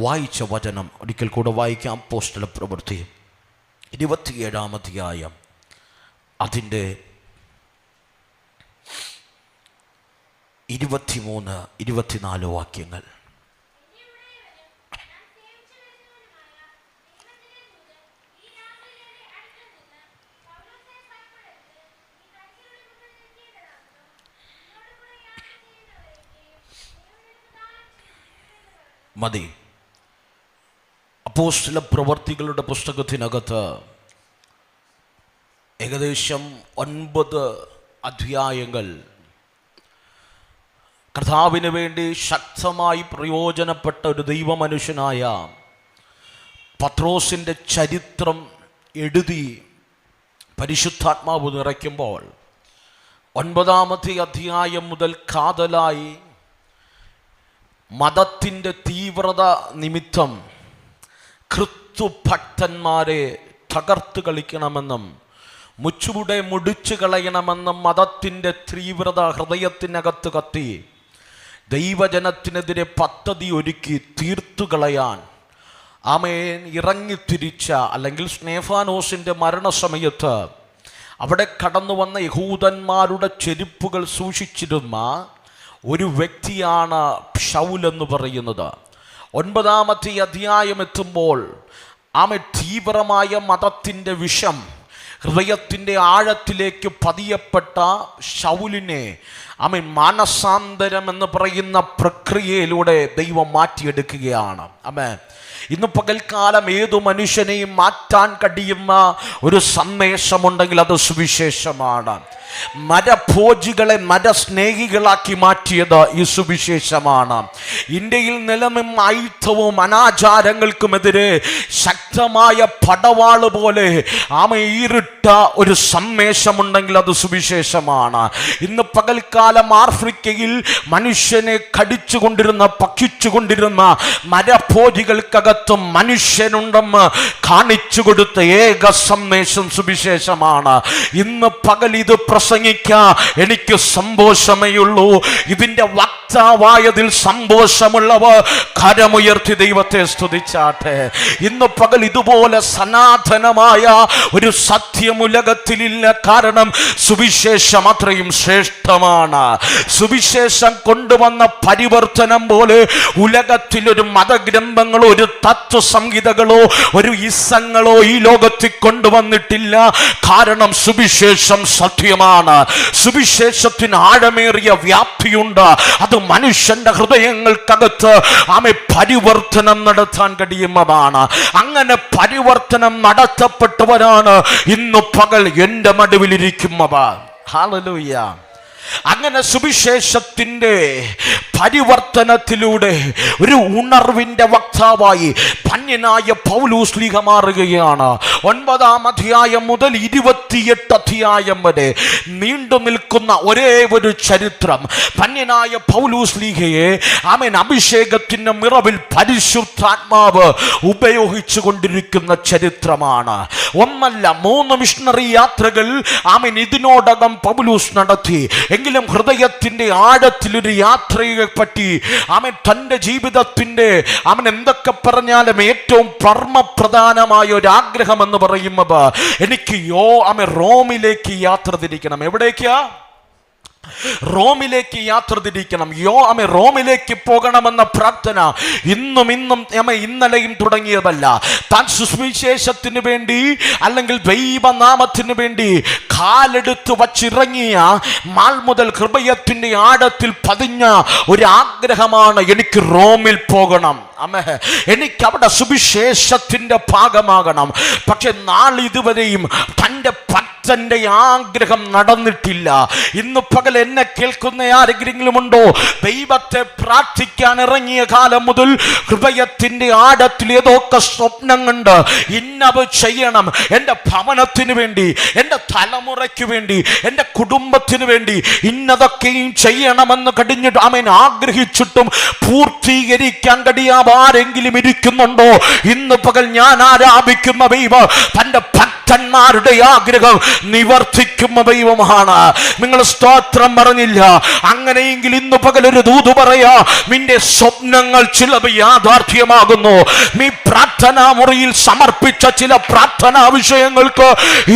വായിച്ച വചനം ഒരിക്കൽ കൂടെ വായിക്കാം. അപ്പോസ്തല പ്രവൃത്തി 27-ാം അധ്യായം അതിൻ്റെ 23-24 വാക്യങ്ങൾ. മതി. അപ്പോസ്തല പ്രവർത്തികളുടെ പുസ്തകത്തിനകത്ത് ഏകദേശം 9 അധ്യായങ്ങൾ കർത്താവിന് വേണ്ടി ശക്തമായി പ്രയോജനപ്പെട്ട ഒരു ദൈവമനുഷ്യനായ പത്രോസിൻ്റെ ചരിത്രം എഴുതി പരിശുദ്ധാത്മാവ് നിറയ്ക്കുമ്പോൾ 9-ാമത്തെ അധ്യായം മുതൽ കാതലായി മതത്തിൻ്റെ തീവ്രത നിമിത്തം ക്രിസ്തുഭക്തന്മാരെ തകർത്ത് കളിക്കണമെന്നും മുച്ചുകൂടെ മുടിച്ചു കളയണമെന്നും മതത്തിൻ്റെ തീവ്രത ഹൃദയത്തിനകത്ത് കത്തി ദൈവജനത്തിനെതിരെ പദ്ധതി ഒരുക്കി തീർത്തു കളയാൻ ആമേൻ ഇറങ്ങിത്തിരിച്ച, അല്ലെങ്കിൽ സ്തേഫാനോസിൻ്റെ മരണസമയത്ത് അവിടെ കടന്നു വന്ന യഹൂദന്മാരുടെ ചെരുപ്പുകൾ സൂക്ഷിച്ചിരുന്ന ഒരു വ്യക്തിയാണ് ശൗൽ എന്ന് പറയുന്നത്. 9-ാമത്തെ അധ്യായം എത്തുമ്പോൾ തീവ്രമായ മതത്തിൻ്റെ വിഷം ഹൃദയത്തിൻ്റെ ആഴത്തിലേക്ക് പതിയപ്പെട്ട ശൗലിനെ മാനസാന്തരം എന്ന് പറയുന്ന പ്രക്രിയയിലൂടെ ദൈവം മാറ്റിയെടുക്കുകയാണ്. ഇന്ന് പകൽക്കാലം ഏതു മനുഷ്യനെയും മാറ്റാൻ കഴിയുന്ന ഒരു സന്ദേശമുണ്ടെങ്കിൽ അത് സുവിശേഷമാണ്. മരഭോജികളെ മരസ്നേഹികളാക്കി മാറ്റിയത് ഈ സുവിശേഷമാണ്. ഇന്ത്യയിൽ നിലനിന്ന ആയുധവും അനാചാരങ്ങൾക്കുമെതിരെ ശക്തമായ പടവാള് പോലെ ഈറിട്ട ഒരു സന്ദേശമുണ്ടെങ്കിൽ അത് സുവിശേഷമാണ്. ഇന്ന് പകൽക്കാലം ആഫ്രിക്കയിൽ മനുഷ്യനെ കടിച്ചുകൊണ്ടിരുന്ന ഭക്ഷിച്ചുകൊണ്ടിരുന്ന മരഭോജികൾക്കകത്തും മനുഷ്യനുണ്ടെന്ന് കാണിച്ചു കൊടുത്ത ഏക സന്ദേശം സുവിശേഷമാണ്. ഇന്ന് പകൽ ഇത് പ്രസംഗിക്കാൻ എനിക്ക് സന്തോഷമേയുള്ളൂ. ഇതിന്റെ വക്താവായതിൽ സന്തോഷമുള്ളവർ കരമുയർത്തി ദൈവത്തെ സ്തുതിച്ചാട്ടെ. ഇന്ന് പകൽ ഇതുപോലെ സനാതനമായ ഒരു സത്യമുലകത്തിലില്ല. കാരണം സുവിശേഷം അത്രയും ശ്രേഷ്ഠമാണ്. സുവിശേഷം കൊണ്ടുവന്ന പരിവർത്തനം പോലെ ഉലകത്തിലൊരു മതഗ്രന്ഥങ്ങളോ ഒരു തത്വസംഹിതകളോ ഒരു ഇസങ്ങളോ ഈ ലോകത്തിൽ കൊണ്ടുവന്നിട്ടില്ല. കാരണം സുവിശേഷം സത്യമാണ്. സുവിശേഷത്തിന് ആഴമേറിയ വ്യാപ്തിയുണ്ട്. അത് മനുഷ്യന്റെ ഹൃദയങ്ങൾക്കകത്ത് പരിവർത്തനം നടത്താൻ കഴിയുന്നതാണ്. അങ്ങനെ പരിവർത്തനം നടത്തപ്പെട്ടവരാണ് ഇന്ന് പകൽ എൻ്റെ നടുവിലിരിക്കുന്നത്. ഹല്ലേലൂയ. അങ്ങനെ സുവിശേഷത്തിൻ്റെ പരിവർത്തനത്തിലൂടെ ഒരു ഉണർവിൻ്റെ വക്താവായി ധന്യനായ പൗലോസ് ശ്ലീഹ മാറുകയാണ്. 9-ാം അധ്യായം മുതൽ 28 അധ്യായം വരെ നീണ്ടു നിൽക്കുന്ന ഒരേ ഒരു ചരിത്രം ധന്യനായ പൗലോസ് ശ്ലീഹയെ അഭിഷേകത്തിൻ്റെ നിറവിൽ പരിശുദ്ധാത്മാവ് ഉപയോഗിച്ചു കൊണ്ടിരിക്കുന്ന ചരിത്രമാണ്. ഒന്നല്ല 3 മിഷണറി യാത്രകൾ ഇതിനോടകം പൗലോസ് നടത്തി. എങ്കിലും ഹൃദയത്തിൻ്റെ ആഴത്തിലൊരു യാത്രയെ പറ്റി തൻ്റെ ജീവിതത്തിൻ്റെ എന്തൊക്കെ പറഞ്ഞാലും ഏറ്റവും പരമപ്രധാനമായ ഒരു ആഗ്രഹം എന്ന് പറയുന്നത് എനിക്ക് റോമിലേക്ക് യാത്ര തിരിക്കണം. എവിടേക്കാ? റോമിലേക്ക് യാത്ര തിരിക്കണം. റോമിലേക്ക് പോകണമെന്ന പ്രാർത്ഥന ഇന്നും ഇന്നലെയും തുടങ്ങിയതല്ല. താൻ സുവിശേഷത്തിന് വേണ്ടി അല്ലെങ്കിൽ ദൈവനാമത്തിന് വേണ്ടി കാലെടുത്ത് വച്ചിറങ്ങിയ നാൾ മുതൽ ഹൃദയത്തിന്റെ ആഴത്തിൽ പതിഞ്ഞ ഒരു ആഗ്രഹമാണ്, എനിക്ക് റോമിൽ പോകണം. എനിക്ക് അവിടെ സുവിശേഷത്തിന്റെ ഭാഗമാകണം. പക്ഷെ നാളിതുവരെയും തൻ്റെ ഭക്തന്റെ ആഗ്രഹം നടന്നിട്ടില്ല. ഇന്ന് പകൽ എന്നെ കേൾക്കുന്ന ആരെങ്കിലും ഉണ്ടോ? ദൈവത്തെ പ്രാർത്ഥിക്കാൻ ഇറങ്ങിയ കാലം മുതൽ ഹൃദയത്തിന്റെ ആഴത്തിൽ ഏതൊക്കെ സ്വപ്നം കണ്ട് ഇന്നത് ചെയ്യണം, എൻ്റെ ഭവനത്തിന് വേണ്ടി, എൻ്റെ തലമുറയ്ക്ക് വേണ്ടി, എൻ്റെ കുടുംബത്തിന് വേണ്ടി ഇന്നതൊക്കെയും ചെയ്യണമെന്ന് കടിഞ്ഞിട്ട് ആഗ്രഹിച്ചിട്ടും പൂർത്തീകരിക്കാൻ കഴിയാതെ ആരെങ്കിലും ഇരിക്കുന്നുണ്ടോ? ഇന്ന് പകൽ ഞാൻ ആരാധിക്കുന്ന ദൈവം തൻ്റെ ഭക്തന്മാരുടെ ആഗ്രഹം നിവർത്തിക്കുന്ന ദൈവമാണ്. നിങ്ങൾ സ്തോത്രം പറഞ്ഞില്ല. അങ്ങനെയെങ്കിൽ ഇന്ന് പകലൊരു ദൂത് പറയാ, നിന്റെ സ്വപ്നങ്ങൾ ചിലത് യാഥാർത്ഥ്യമാകുന്നു. നീ പ്രാർത്ഥനാ മുറിയിൽ സമർപ്പിച്ച ചില പ്രാർത്ഥനാ വിഷയങ്ങൾക്ക്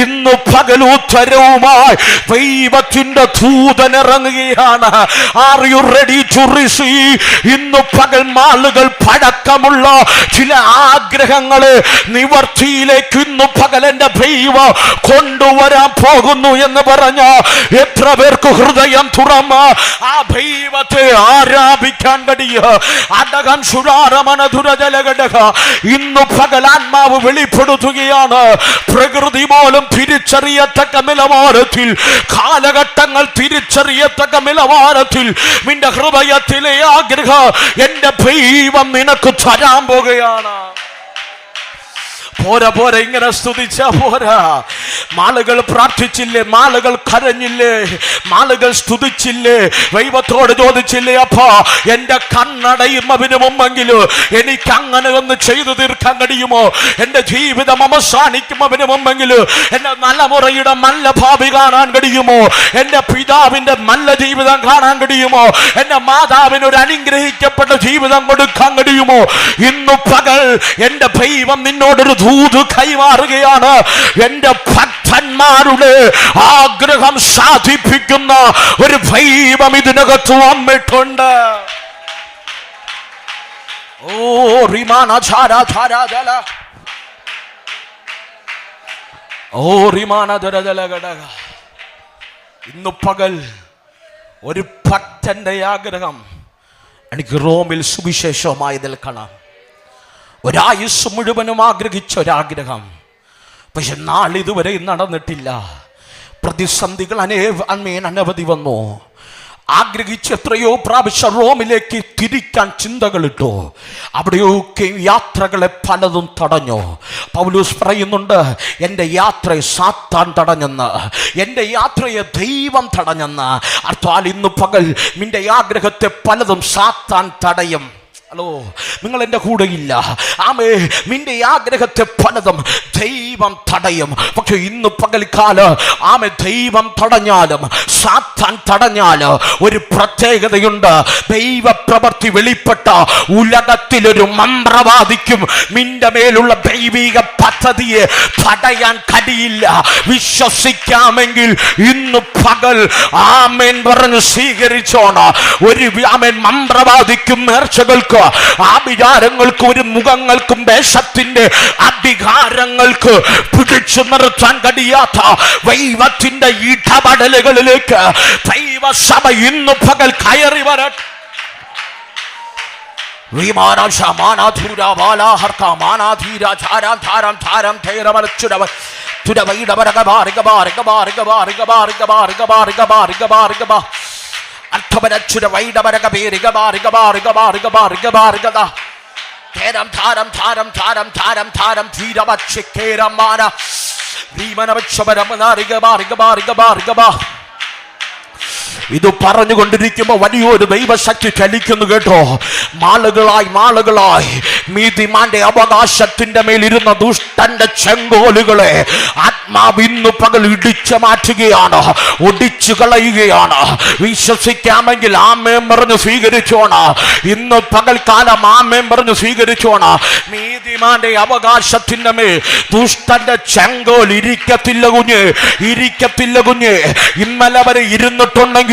ഇന്ന് പകൽ ഉത്തരവുമായി ദൈവത്തിന്റെ ദൂതൻ ഇറങ്ങുകയാണ്. Are you ready to receive? ഇന്ന് പകൽ നാളുകൾ പഴക്കമുള്ള ചില ആഗ്രഹങ്ങളെ നിവർത്തിയിലേക്ക് ഇന്ന് പകൽ എന്റെ ദൈവം കൊണ്ടുവരാൻ പോകുന്നു എന്ന് പറഞ്ഞ എത്ര പേർക്ക് ഹൃദയം തുറന്ന് ആ ദൈവത്തെ ആരാധിക്കാൻ കഴിയുക? അടകം ശുരാരമനധുരജലഘടക ഇന്ന് പകൽ ആത്മാവ് വെളിപ്പെടുത്തുകയാണ്. പ്രകൃതി പോലും തിരിച്ചറിയത്തക്ക നിലവാരത്തിൽ, കാലഘട്ടങ്ങൾ തിരിച്ചറിയത്തക്ക നിലവാരത്തിൽ നിന്റെ ഹൃദയത്തിലെ ആഗ്രഹം എന്റെ ദൈവം നിനക്ക് തരാൻ പോകുകയാണ്. പോരാ പോരാ, ഇങ്ങനെ സ്തുതിച്ചാ പോരാ. മാളുകൾ പ്രാർത്ഥിച്ചില്ലേ, മാളുകൾ കരഞ്ഞില്ലേ, മാളുകൾ സ്തുതിച്ചില്ലേ, ദൈവത്തോട് ചോദിച്ചില്ലേ, അപ്പാ എന്റെ കണ്ണടയുന്നതിന് മുമ്പെങ്കിലും എനിക്ക് അങ്ങനെ ഒന്ന് ചെയ്തു തീർക്കാൻ കഴിയുമോ? എന്റെ ജീവിതം അവസാനിക്കുന്നതിന് മുമ്പെങ്കിലും എന്റെ തലമുറയുടെ നല്ല ഭാവി കാണാൻ കഴിയുമോ? എന്റെ പിതാവിന്റെ നല്ല ജീവിതം കാണാൻ കഴിയുമോ? എന്റെ മാതാവിന് ഒരു അനുഗ്രഹിക്കപ്പെട്ട ജീവിതം കൊടുക്കാൻ കഴിയുമോ? ഇന്നു പകൽ എന്റെ ദൈവം നിന്നോടൊരു ദൂത് കൈമാറുകയാണ്. എന്റെ ഭക്തന്മാരുടെ ആഗ്രഹം സാധിപ്പിക്കുന്ന ഒരു ദൈവം ഇതിനകത്ത് വന്നിട്ടുണ്ട്. ഓ റിമാന ധാര ധാര ജല, ഓ റിമാന ധര ജല ഘടക. ഇന്നു പകൽ ഒരു ഭക്തന്റെ ആഗ്രഹം എനിക്ക് റോമിൽ സുവിശേഷമായി നിൽക്കണം. ഒരായുസ് മുഴുവനും ആഗ്രഹിച്ച ഒരാഗ്രഹം, പക്ഷെ നാളിതുവരെ നടന്നിട്ടില്ല. പ്രതിസന്ധികൾ അനവധി വന്നു. ആഗ്രഹിച്ച് എത്രയോ പ്രാവശ്യം റോമിലേക്ക് തിരിക്കാൻ ചിന്തകളിട്ടു. അവിടെയൊക്കെ യാത്രകളെ പലതും തടഞ്ഞു. പൗലോസ് പറയുന്നുണ്ട്, എൻ്റെ യാത്രയെ സാത്താൻ തടഞ്ഞെന്ന്, എൻ്റെ യാത്രയെ ദൈവം തടഞ്ഞെന്ന്. അർത്ഥാൽ ഇന്ന് പകൽ നിന്റെ ആഗ്രഹത്തെ പലതും സാത്താൻ തടയും. ഹലോ, നിങ്ങൾ എൻ്റെ കൂടെയില്ല. ആമേ, നിന്റെ ആഗ്രഹത്തെ പലതും ദൈവം തടയും. പക്ഷെ ഇന്ന് പകൽക്കാലം ആമേ, ദൈവം തടഞ്ഞാലും സാത്താൻ തടഞ്ഞാലും ഒരു പ്രത്യേകതയുണ്ട്. ദൈവപ്രവൃത്തി വെളിപ്പെട്ട ഉലകത്തിലൊരു മന്ത്രവാദിക്കും നിന്റെ മേലുള്ള ദൈവിക പദ്ധതിയെ തടയാൻ കഴിയില്ല. വിശ്വസിക്കാമെങ്കിൽ ഇന്ന് പകൽ ആമേൻ പറഞ്ഞ് സ്വീകരിച്ചോണം. ഒരു ആമേൻ മന്ത്രവാദിക്കും നേർച്ചകൾക്ക്, ആഭിചാരങ്ങൾക്ക്, ഒരു മുഖങ്ങൾക്കും ദേശത്തിന്റെ അധികാരങ്ങൾക്ക് പിടിച്ചു നിർത്താൻ കഴിയാത്ത ദൈവത്തിന്റെ ഇടപെടലുകളിലേക്ക് ദൈവസഭ ഇന്ന് പകൽ കയറി വരട്ടെ. അർത്ഥപരച്ചുര വൈഡപരക പേരിക ബാരിക ബാരിക ബാരിക ബാരിക ബാരികത തേരം ധാരം ധാരം ധാരം ധാരം ധാരം ധീരവച്ഛേരമാന ഭീമനവക്ഷപരമനാരിക ബാരിക ബാരിക ബാരിക ബാ. ഇത് പറഞ്ഞുകൊണ്ടിരിക്കുമ്പോൾ വലിയൊരു ദൈവശക്തി ചലിക്കുന്നു കേട്ടോ. മാളുകളായി നീതിമാന്റെ അവകാശത്തിന്റെ മേലിരുന്ന ദുഷ്ടന്റെ ചെങ്കോലുകളെ ആത്മാവ് ഇന്ന് പകൽ ഇടിച്ചു മാറ്റുകയാണ്, ഒടിച്ചു കളയുകയാണ്. വിശ്വസിക്കാമെങ്കിൽ ആമേൻ പറഞ്ഞു സ്വീകരിച്ചോണ. ഇന്ന് പകൽക്കാലം ആമേൻ പറഞ്ഞു സ്വീകരിച്ചോണ. നീതിമാന്റെ അവകാശത്തിന്റെ മേൽ ദുഷ്ടന്റെ ചെങ്കോൽ ഇരിക്കത്തില്ല കുഞ്ഞ്, ഇരിക്കത്തില്ല കുഞ്ഞ്. ഇന്നലെ വരെ ഇരുന്നിട്ടുണ്ടെങ്കിൽ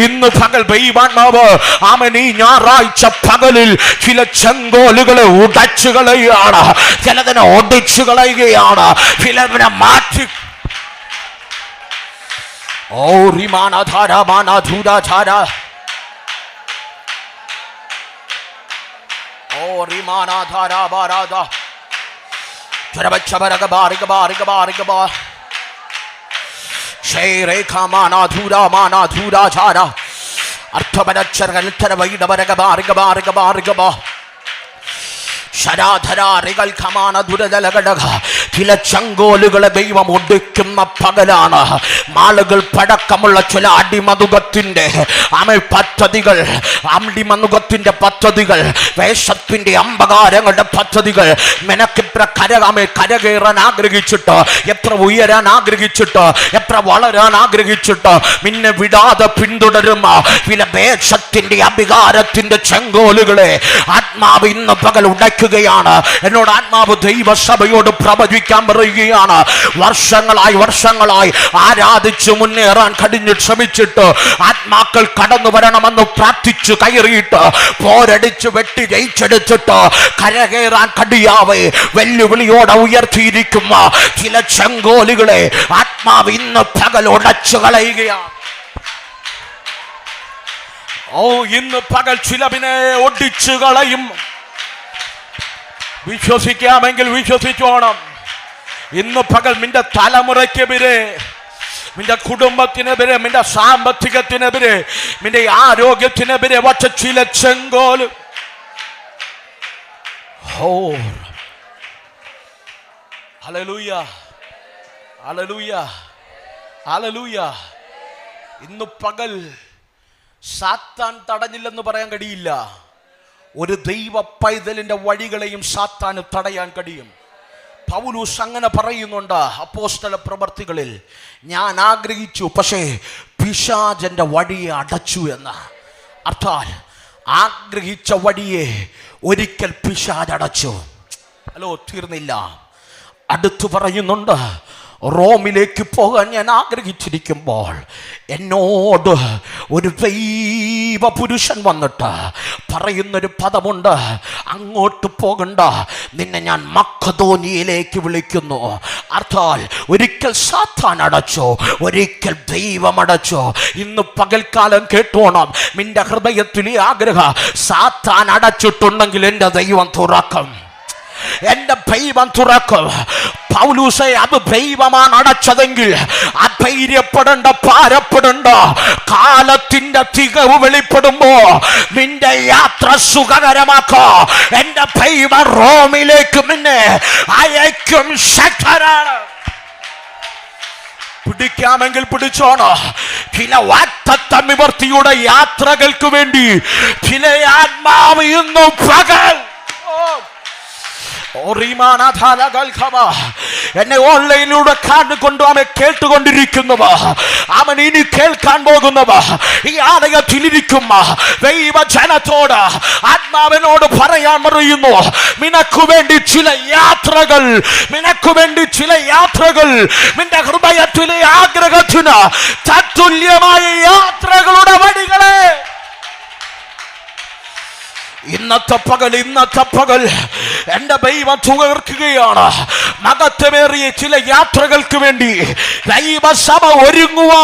ഇന്ന് പകൽ ദൈവാത്മാവ് ആമേൻ ഈ ഞായറാഴ്ച പകലിൽ ചില ചെങ്കോലുകളെ ഉടച്ചു കളയുകയാണ്, ചിലതിനെ ഒടിച്ചു കളയുകയാണ്, ചിലതിനെ മാറ്റി. ഓ റിമാനാധാര മാനാധൂരാധാര, ഓ റിമാനാധാര ബാരാധ ചരവച്ചവരക ബാരിക ബാരിക ബാരിക ബാ അർത്ഥപരക്ഷരകൽത്തര വൈഡവരക ബാരിക ബാരിക ബാരിക ബാ ശരാധരാ റികൾ ഖമാന ദുരജലഘടക ചില ചങ്കോലുകളെ ദൈവം ഒടുക്കുന്ന പകലാണ്. മാളുകൾ പഴക്കമുള്ള ചില അടിമനുഖത്തിന്റെ പദ്ധതികൾ, അടിമനുഖത്തിന്റെ പദ്ധതികൾ, വേഷത്തിന്റെ അമ്പകാരങ്ങളുടെ പദ്ധതികൾ, നിനക്കെത്ര കരകയറാൻ ആഗ്രഹിച്ചിട്ട്, എത്ര ഉയരാൻ ആഗ്രഹിച്ചിട്ട്, എത്ര വളരാൻ ആഗ്രഹിച്ചിട്ട് നിന്നെ വിടാതെ പിന്തുടരുന്ന ചില വേഷത്തിന്റെ അധികാരത്തിന്റെ ചെങ്കോലുകളെ ആത്മാവ് ഇന്ന് പകൽ ഉടയ്ക്കുകയാണ്. എന്നോട് ആത്മാവ് ദൈവസഭയോട് പ്രവചിക്കാൻ പറയുകയാണ്. വർഷങ്ങളായി ആരാധിച്ചു മുന്നേറാൻ കടിഞ്ഞു ശ്രമിച്ചിട്ട് ആത്മാക്കൾ കടന്നു വരണമെന്ന് പ്രാർത്ഥിച്ചു കയറിയിട്ട് പോരടിച്ചു വെട്ടി ജയിച്ചെടുത്തിട്ട് കരകയറാൻ കടിയാവേ വെല്ലുവിളിയോടെ ഉയർത്തിയിരിക്കുന്ന ചില ചെങ്കോലുകളെ ആത്മാവ് ഇന്ന് പകൽ ഉടച്ചു കളയുകയാണ്. ഇന്ന് പകൽ ചിലവിനെ ഒടിച്ചു കളയും. വിശ്വസിക്കാമെങ്കിൽ വിശ്വസിച്ചോണം. ഇന്ന് പകൽ നിന്റെ തലമുറയ്ക്കെതിരെ, നിന്റെ കുടുംബത്തിനെതിരെ, നിന്റെ സാമ്പത്തികത്തിനെതിരെ, നിന്റെ ആരോഗ്യത്തിനെതിരെ വച്ച ചില ചെങ്കോല് ഹല്ലേലൂയ, ഹല്ലേലൂയ, ഹല്ലേലൂയ. ഇന്ന് പകൽ സാത്താൻ തടഞ്ഞില്ലെന്ന് പറയാൻ കഴിയില്ല. ഒരു ദൈവ പൈതലിന്റെ വഴികളെയും സാത്താന് തടയാൻ കഴിയും. പൗലോസ് അങ്ങനെ പറയുന്നുണ്ട് അപ്പോസ്തല പ്രവർത്തികളിൽ, ഞാൻ ആഗ്രഹിച്ചു പക്ഷേ പിശാചന്റെ വഴിയെ അടച്ചു എന്ന്. അർത്ഥാൽ ആഗ്രഹിച്ച വഴിയെ ഒരിക്കൽ പിശാച് അടച്ചു. തീർന്നില്ല. അടുത്തു പറയുന്നുണ്ട്, റോമിലേക്ക് പോകാൻ ഞാൻ ആഗ്രഹിച്ചിരിക്കുമ്പോൾ എന്നോട് ഒരു ദൈവ പുരുഷൻ വന്നിട്ട് പറയുന്നൊരു പദമുണ്ട്, അങ്ങോട്ട് പോകണ്ട, നിന്നെ ഞാൻ മക്കദോനിയയിലേക്ക് വിളിക്കുന്നു. അർത്ഥാൽ ഒരിക്കൽ സാത്താൻ അടച്ചു, ഒരിക്കൽ ദൈവം അടച്ചു. ഇന്ന് പകൽക്കാലം കേട്ടോണം, നിന്റെ ഹൃദയത്തിലെ ആഗ്രഹം സാത്താൻ അടച്ചിട്ടുണ്ടെങ്കിൽ എൻ്റെ ദൈവം തുറക്കും, എന്റെ ദൈവം തുറക്കും. പൗലൂസെ, അത് ദൈവമാണ് അടച്ചതെങ്കിൽ അധൈര്യപ്പെടേണ്ട, ഭാരപ്പെടേണ്ട. കാലത്തിന്റെ തികവ് വെളിപ്പെടുമ്പോ നിന്റെ യാത്ര സുഖകരമാക്കോ. എന്റെ ദൈവം റോമിലേക്ക് നിന്നെ അയക്കും ശക്തരാണ്. പിടിക്കാമെങ്കിൽ പിടിച്ചോണോ. ചില വാഗ്ദത്ത നിവൃത്തിയുടെ യാത്രകൾക്ക് വേണ്ടി ചില ആത്മാവ് ഇന്നു പകൽ എന്നെ ഓൺലൈനിലൂടെ കണ്ടുകൊണ്ട് അവൻ കേട്ടുകൊണ്ടിരിക്കുന്നവ, അവൻ ഇനി കേൾക്കാൻ പോകുന്നവ, ഈ ആലയത്തിലിരിക്കുന്ന ദൈവജനത്തോട് ആത്മാവിനോട് പറയാൻ പറയുന്നു, നിനക്ക് വേണ്ടി ചില യാത്രകൾ, നിനക്ക് വേണ്ടി ചില യാത്രകൾ, നിന്റെ ഹൃദയത്തിലെ ആഗ്രഹത്തിന് തത്തുല്യമായ യാത്രകളുടെ വഴികളെ ഇന്നത്തെ പകൽ എന്റെ ദൈവം തുകർക്കുകയാണ്. മഹത്വമേറിയ ചില യാത്രകൾക്ക് വേണ്ടി ദൈവസഭ ഒരുങ്ങുക.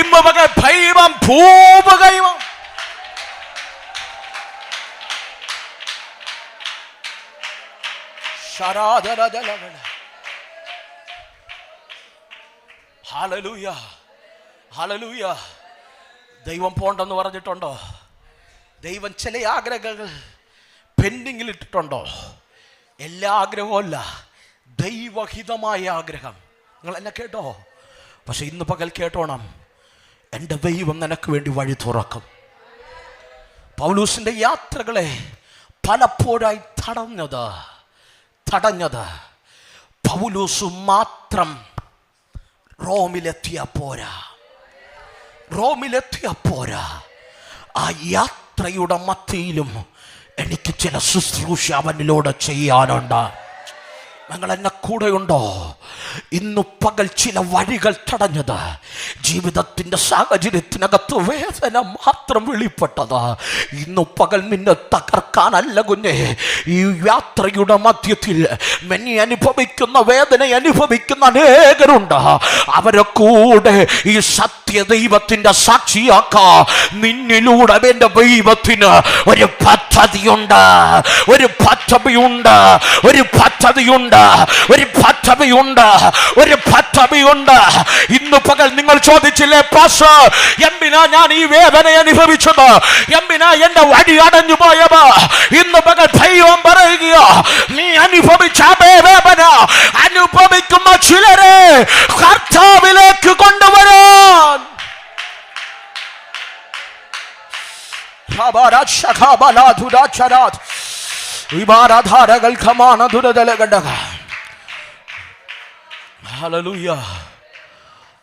ഇന്ന് പകൽ ദൈവം ഭൂമുകയും ഹല്ലേലൂയ, ഹല്ലേലൂയ. ദൈവം പോണ്ടെന്ന് പറഞ്ഞിട്ടുണ്ടോ? ദൈവം ചില ആഗ്രഹങ്ങൾ പെൻഡിങ്ങിൽ ഇട്ടിട്ടുണ്ടോ? എല്ലാ ആഗ്രഹവും അല്ല, ദൈവഹിതമായ ആഗ്രഹം. നിങ്ങൾ എന്നെ കേട്ടോ? പക്ഷെ ഇന്ന് പകൽ കേട്ടോണം, എൻ്റെ ദൈവം നിനക്ക് വേണ്ടി വഴി തുറക്കും. പൗലൂസിൻ്റെ യാത്രകളെ പലപ്പോഴായി തടഞ്ഞത് പൗലൂസ് മാത്രം റോമിലെത്തിയ പോരാ. ആ യാത്രയുടെ മധ്യയിലും എനിക്ക് ചില ശുശ്രൂഷ അവനിലൂടെ ചെയ്യാനുണ്ട്. നിങ്ങൾ എന്നെ കൂടെയുണ്ടോ? ഇന്നു പകൽ ചില വഴികൾ തടഞ്ഞത്, ജീവിതത്തിന്റെ സാഹചര്യത്തിനകത്ത് വേദന മാത്രം വെളിപ്പെട്ടത്, ഇന്നു പകൽ നിന്നെ തകർക്കാനല്ല കുഞ്ഞെ. ഈ യാത്രയുടെ മധ്യത്തിൽ മെന്നി അനുഭവിക്കുന്ന വേദന അനുഭവിക്കുന്ന അനേകരുണ്ട്. അവരെ കൂടെ ഈ സത്യ ദൈവത്തിന്റെ സാക്ഷിയാക്കാ. നിന്നിലൂടെ എന്റെ ദൈവത്തിന് ഒരു പദ്ധതിയുണ്ട്, ഒരു പദ്ധതിയുണ്ട്, ഒരു പദ്ധതിയുണ്ട്, ഒരു പദ്ധതിയുണ്ട്, ഒരു പദ്ധതിയുണ്ട്. ഇന്ന് പകൽ നിങ്ങൾ ചോദിച്ചില്ലേ, പാസ്റ്റർ എന്തിനാ ഞാൻ ഈ വേദന അനുഭവിച്ചത്, എന്തിനാ എന്റെ വഴി അടഞ്ഞു പോയത്? ഇന്ന് പകൽ ദൈവം പറയുക, നീ അനുഭവിച്ച വേദന ചിലരെ കർത്താവിലേക്ക് കൊണ്ടുവരാൻ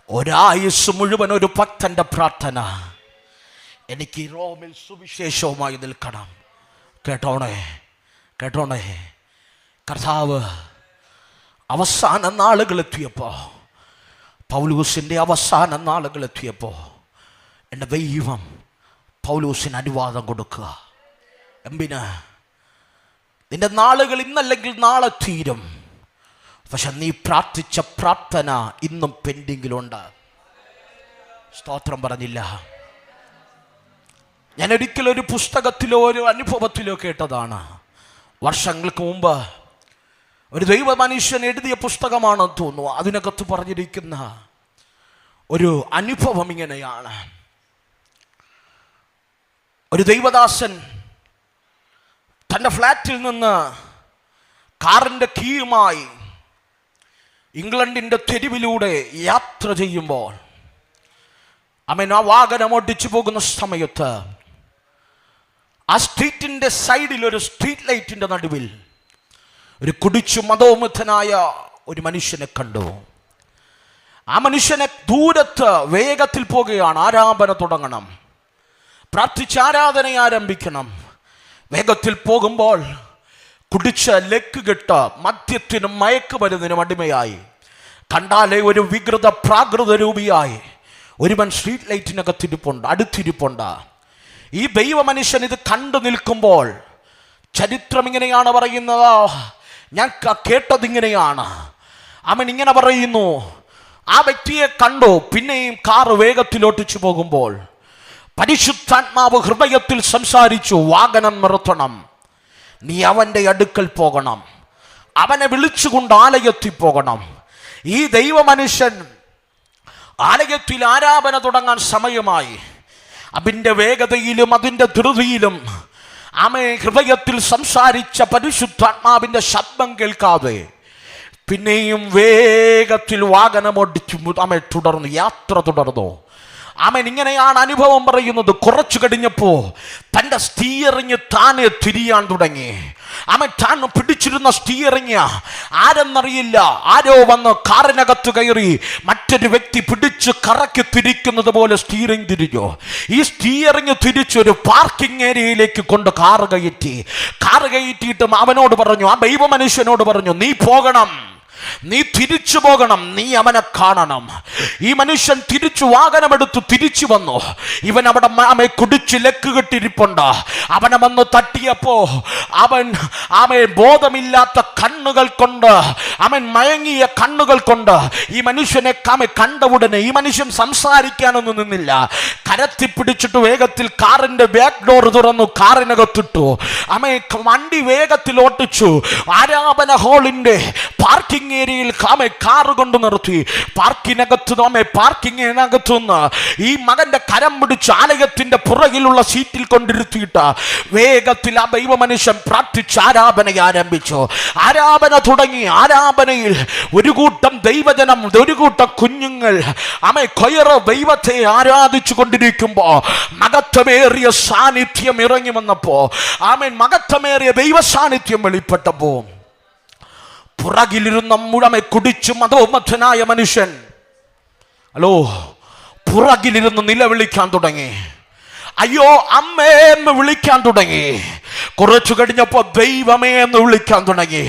ഒരായുസ് മുഴുവൻ ഒരു ഭക്തന്റെ പ്രാർത്ഥന, എനിക്ക് റോമിൽ സുവിശേഷവുമായി നിൽക്കണം. കേട്ടോണേ കേട്ടോണേ, കർത്താവ് അവസാന നാളുകളെത്തിയപ്പോ, പൗലോസിന്റെ അവസാന നാളുകളെത്തിയപ്പോ എൻ്റെ ദൈവം പൗലോസിന് അനുവാദം കൊടുക്കുക. എന്തിന്? നിന്റെ നാളുകൾ ഇന്നല്ലെങ്കിൽ നാളെ തീരും, പക്ഷെ നീ പ്രാർത്ഥിച്ച പ്രാർത്ഥന ഇന്നും പെൻഡിങ്ങിലുണ്ട്. സ്തോത്രം പറഞ്ഞില്ല. ഞാൻ ഒരിക്കലും ഒരു പുസ്തകത്തിലോ ഒരു അനുഭവത്തിലോ കേട്ടതാണ്. വർഷങ്ങൾക്ക് മുമ്പ് ഒരു ദൈവ മനുഷ്യൻ എഴുതിയ പുസ്തകമാണെന്ന് തോന്നുന്നു. അതിനകത്ത് പറഞ്ഞിരിക്കുന്ന ഒരു അനുഭവം ഇങ്ങനെയാണ്. ഒരു ദൈവദാസൻ തൻ്റെ ഫ്ലാറ്റിൽ നിന്ന് കാറിൻ്റെ കീയുമായി ഇംഗ്ലണ്ടിൻ്റെ തെരുവിലൂടെ യാത്ര ചെയ്യുമ്പോൾ ആ വാഹനം ഓടിച്ചു പോകുന്ന സമയത്ത് ആ സ്ട്രീറ്റിൻ്റെ സൈഡിൽ ഒരു സ്ട്രീറ്റ് ലൈറ്റിൻ്റെ നടുവിൽ ഒരു കുടിച്ചു മതോമുദ്ധനായ ഒരു മനുഷ്യനെ കണ്ടു. ആ മനുഷ്യനെ ദൂരത്ത് വേഗത്തിൽ പോകുകയാണ്. ആരാധന തുടങ്ങണം, പ്രാർത്ഥിച്ച് ആരാധന ആരംഭിക്കണം. വേഗത്തിൽ പോകുമ്പോൾ കുടിച്ച ലക്ക് കെട്ട് മദ്യത്തിനും മയക്കുമരുന്നിനും അടിമയായി, കണ്ടാലേ ഒരു വികൃത പ്രാകൃത രൂപിയായി ഒരുവൻ സ്ട്രീറ്റ് ലൈറ്റിനകത്തിരിപ്പുണ്ട്, അടുത്തിരിപ്പുണ്ട്. ഈ ദൈവ മനുഷ്യൻ ഇത് കണ്ടു നിൽക്കുമ്പോൾ ചരിത്രം ഇങ്ങനെയാണ് പറയുന്നത്, ഞാൻ കേട്ടതിങ്ങനെയാണ്. അവൻ ഇങ്ങനെ പറയുന്നു, ആ വ്യക്തിയെ കണ്ടു. പിന്നെയും കാറ് വേഗത്തിലോട്ടിച്ചു പോകുമ്പോൾ പരിശുദ്ധാത്മാവ് ഹൃദയത്തിൽ സംസാരിച്ചു, വാഹനം നിർത്തണം, നീ അവൻ്റെ അടുക്കൽ പോകണം, അവനെ വിളിച്ചുകൊണ്ട് ആലയത്തിൽ പോകണം. ഈ ദൈവ മനുഷ്യൻ ആലയത്തിൽ ആരാധന തുടങ്ങാൻ സമയമായി. അതിൻ്റെ വേഗതയിലും അതിൻ്റെ ധൃതിയിലും ഹൃദയത്തിൽ സംസാരിച്ച പരിശുദ്ധാത്മാവിൻ്റെ ശബ്ദം കേൾക്കാതെ പിന്നെയും വേഗത്തിൽ വാഹനമോടിച്ചു തുടർന്നു, യാത്ര തുടർന്നു. ഇങ്ങനെയാണ് അനുഭവം പറയുന്നത്. കുറച്ചു കഴിഞ്ഞപ്പോ തൻ്റെ സ്റ്റിയറിങ് താനെ തിരിയാൻ തുടങ്ങി. താൻ പിടിച്ചിരുന്ന സ്റ്റിയറിങ് ആരെന്നറിയില്ല, ആരോ വന്ന് കാറിനകത്ത് കയറി മറ്റൊരു വ്യക്തി പിടിച്ച് കറക്കി തിരിക്കുന്നത് പോലെ സ്റ്റിയറിങ് തിരിഞ്ഞു. ഈ സ്റ്റിയറിങ് തിരിച്ചൊരു പാർക്കിംഗ് ഏരിയയിലേക്ക് കൊണ്ട് കാറ് കയറ്റിയിട്ട് അവനോട് പറഞ്ഞു, ആ ദൈവ മനുഷ്യനോട് പറഞ്ഞു, നീ പോകണം, നീ തിരിച്ചു പോകണം, നീ അവനെ കാണണം. ഈ മനുഷ്യൻ തിരിച്ചു വാഹനമെടുത്തു തിരിച്ചു വന്നു. ഇവൻ അവിടെ കുടിച്ച് ലക്ക് കെട്ടിരിപ്പുണ്ട്. അവനെ വന്ന് തട്ടിയപ്പോ അവൻ ബോധമില്ലാത്ത കണ്ണുകൾ കൊണ്ട്, മയങ്ങിയ കണ്ണുകൾ കൊണ്ട് ഈ മനുഷ്യനെ കണ്ട ഉടനെ ഈ മനുഷ്യൻ സംസാരിക്കാനൊന്നും നിന്നില്ല. കരത്തി പിടിച്ചിട്ട് വേഗത്തിൽ കാറിന്റെ ബാക്ക് ഡോർ തുറന്നു, കാറിനകത്തിട്ടു. വണ്ടി വേഗത്തിൽ ഓട്ടിച്ചു. ആരാധന ഹാളിന്റെ പാർക്കിംഗ് ഏരിയയിൽ കാറ് കൊണ്ട് നിർത്തി. പാർക്കിങ്ങിനകത്തുനിന്ന് ഈ മകന്റെ കരം പിടിച്ച് ആലയത്തിന്റെ പുറകിലുള്ള സീറ്റിൽ കൊണ്ടിരുത്തിയിട്ട് വേഗത്തിൽ ആ ദൈവ മനുഷ്യൻ പ്രാർത്ഥിച്ച് ആരാധന ആരംഭിച്ചു. ആരാധന തുടങ്ങി. ആരാധനയിൽ ഒരു കൂട്ടം ദൈവജനം, ഒരു കൂട്ടം കുഞ്ഞുങ്ങൾ ദൈവത്തെ ആരാധിച്ചു കൊണ്ടിരിക്കുമ്പോ മഹത്വമേറിയ സാന്നിധ്യം ഇറങ്ങി വന്നപ്പോ മഹത്വമേറിയ ദൈവ സാന്നിധ്യം വെളിപ്പെട്ടപ്പോ പുറകിലിരുന്ന കുടിച്ചു മതോമത്തനായ മനുഷ്യൻ പുറകിലിരുന്ന് നിലവിളിക്കാൻ തുടങ്ങി. അയ്യോ അമ്മേ എന്ന് വിളിക്കാൻ തുടങ്ങി. കുറച്ചു കഴിഞ്ഞപ്പോ ദൈവമേ എന്ന് വിളിക്കാൻ തുടങ്ങി.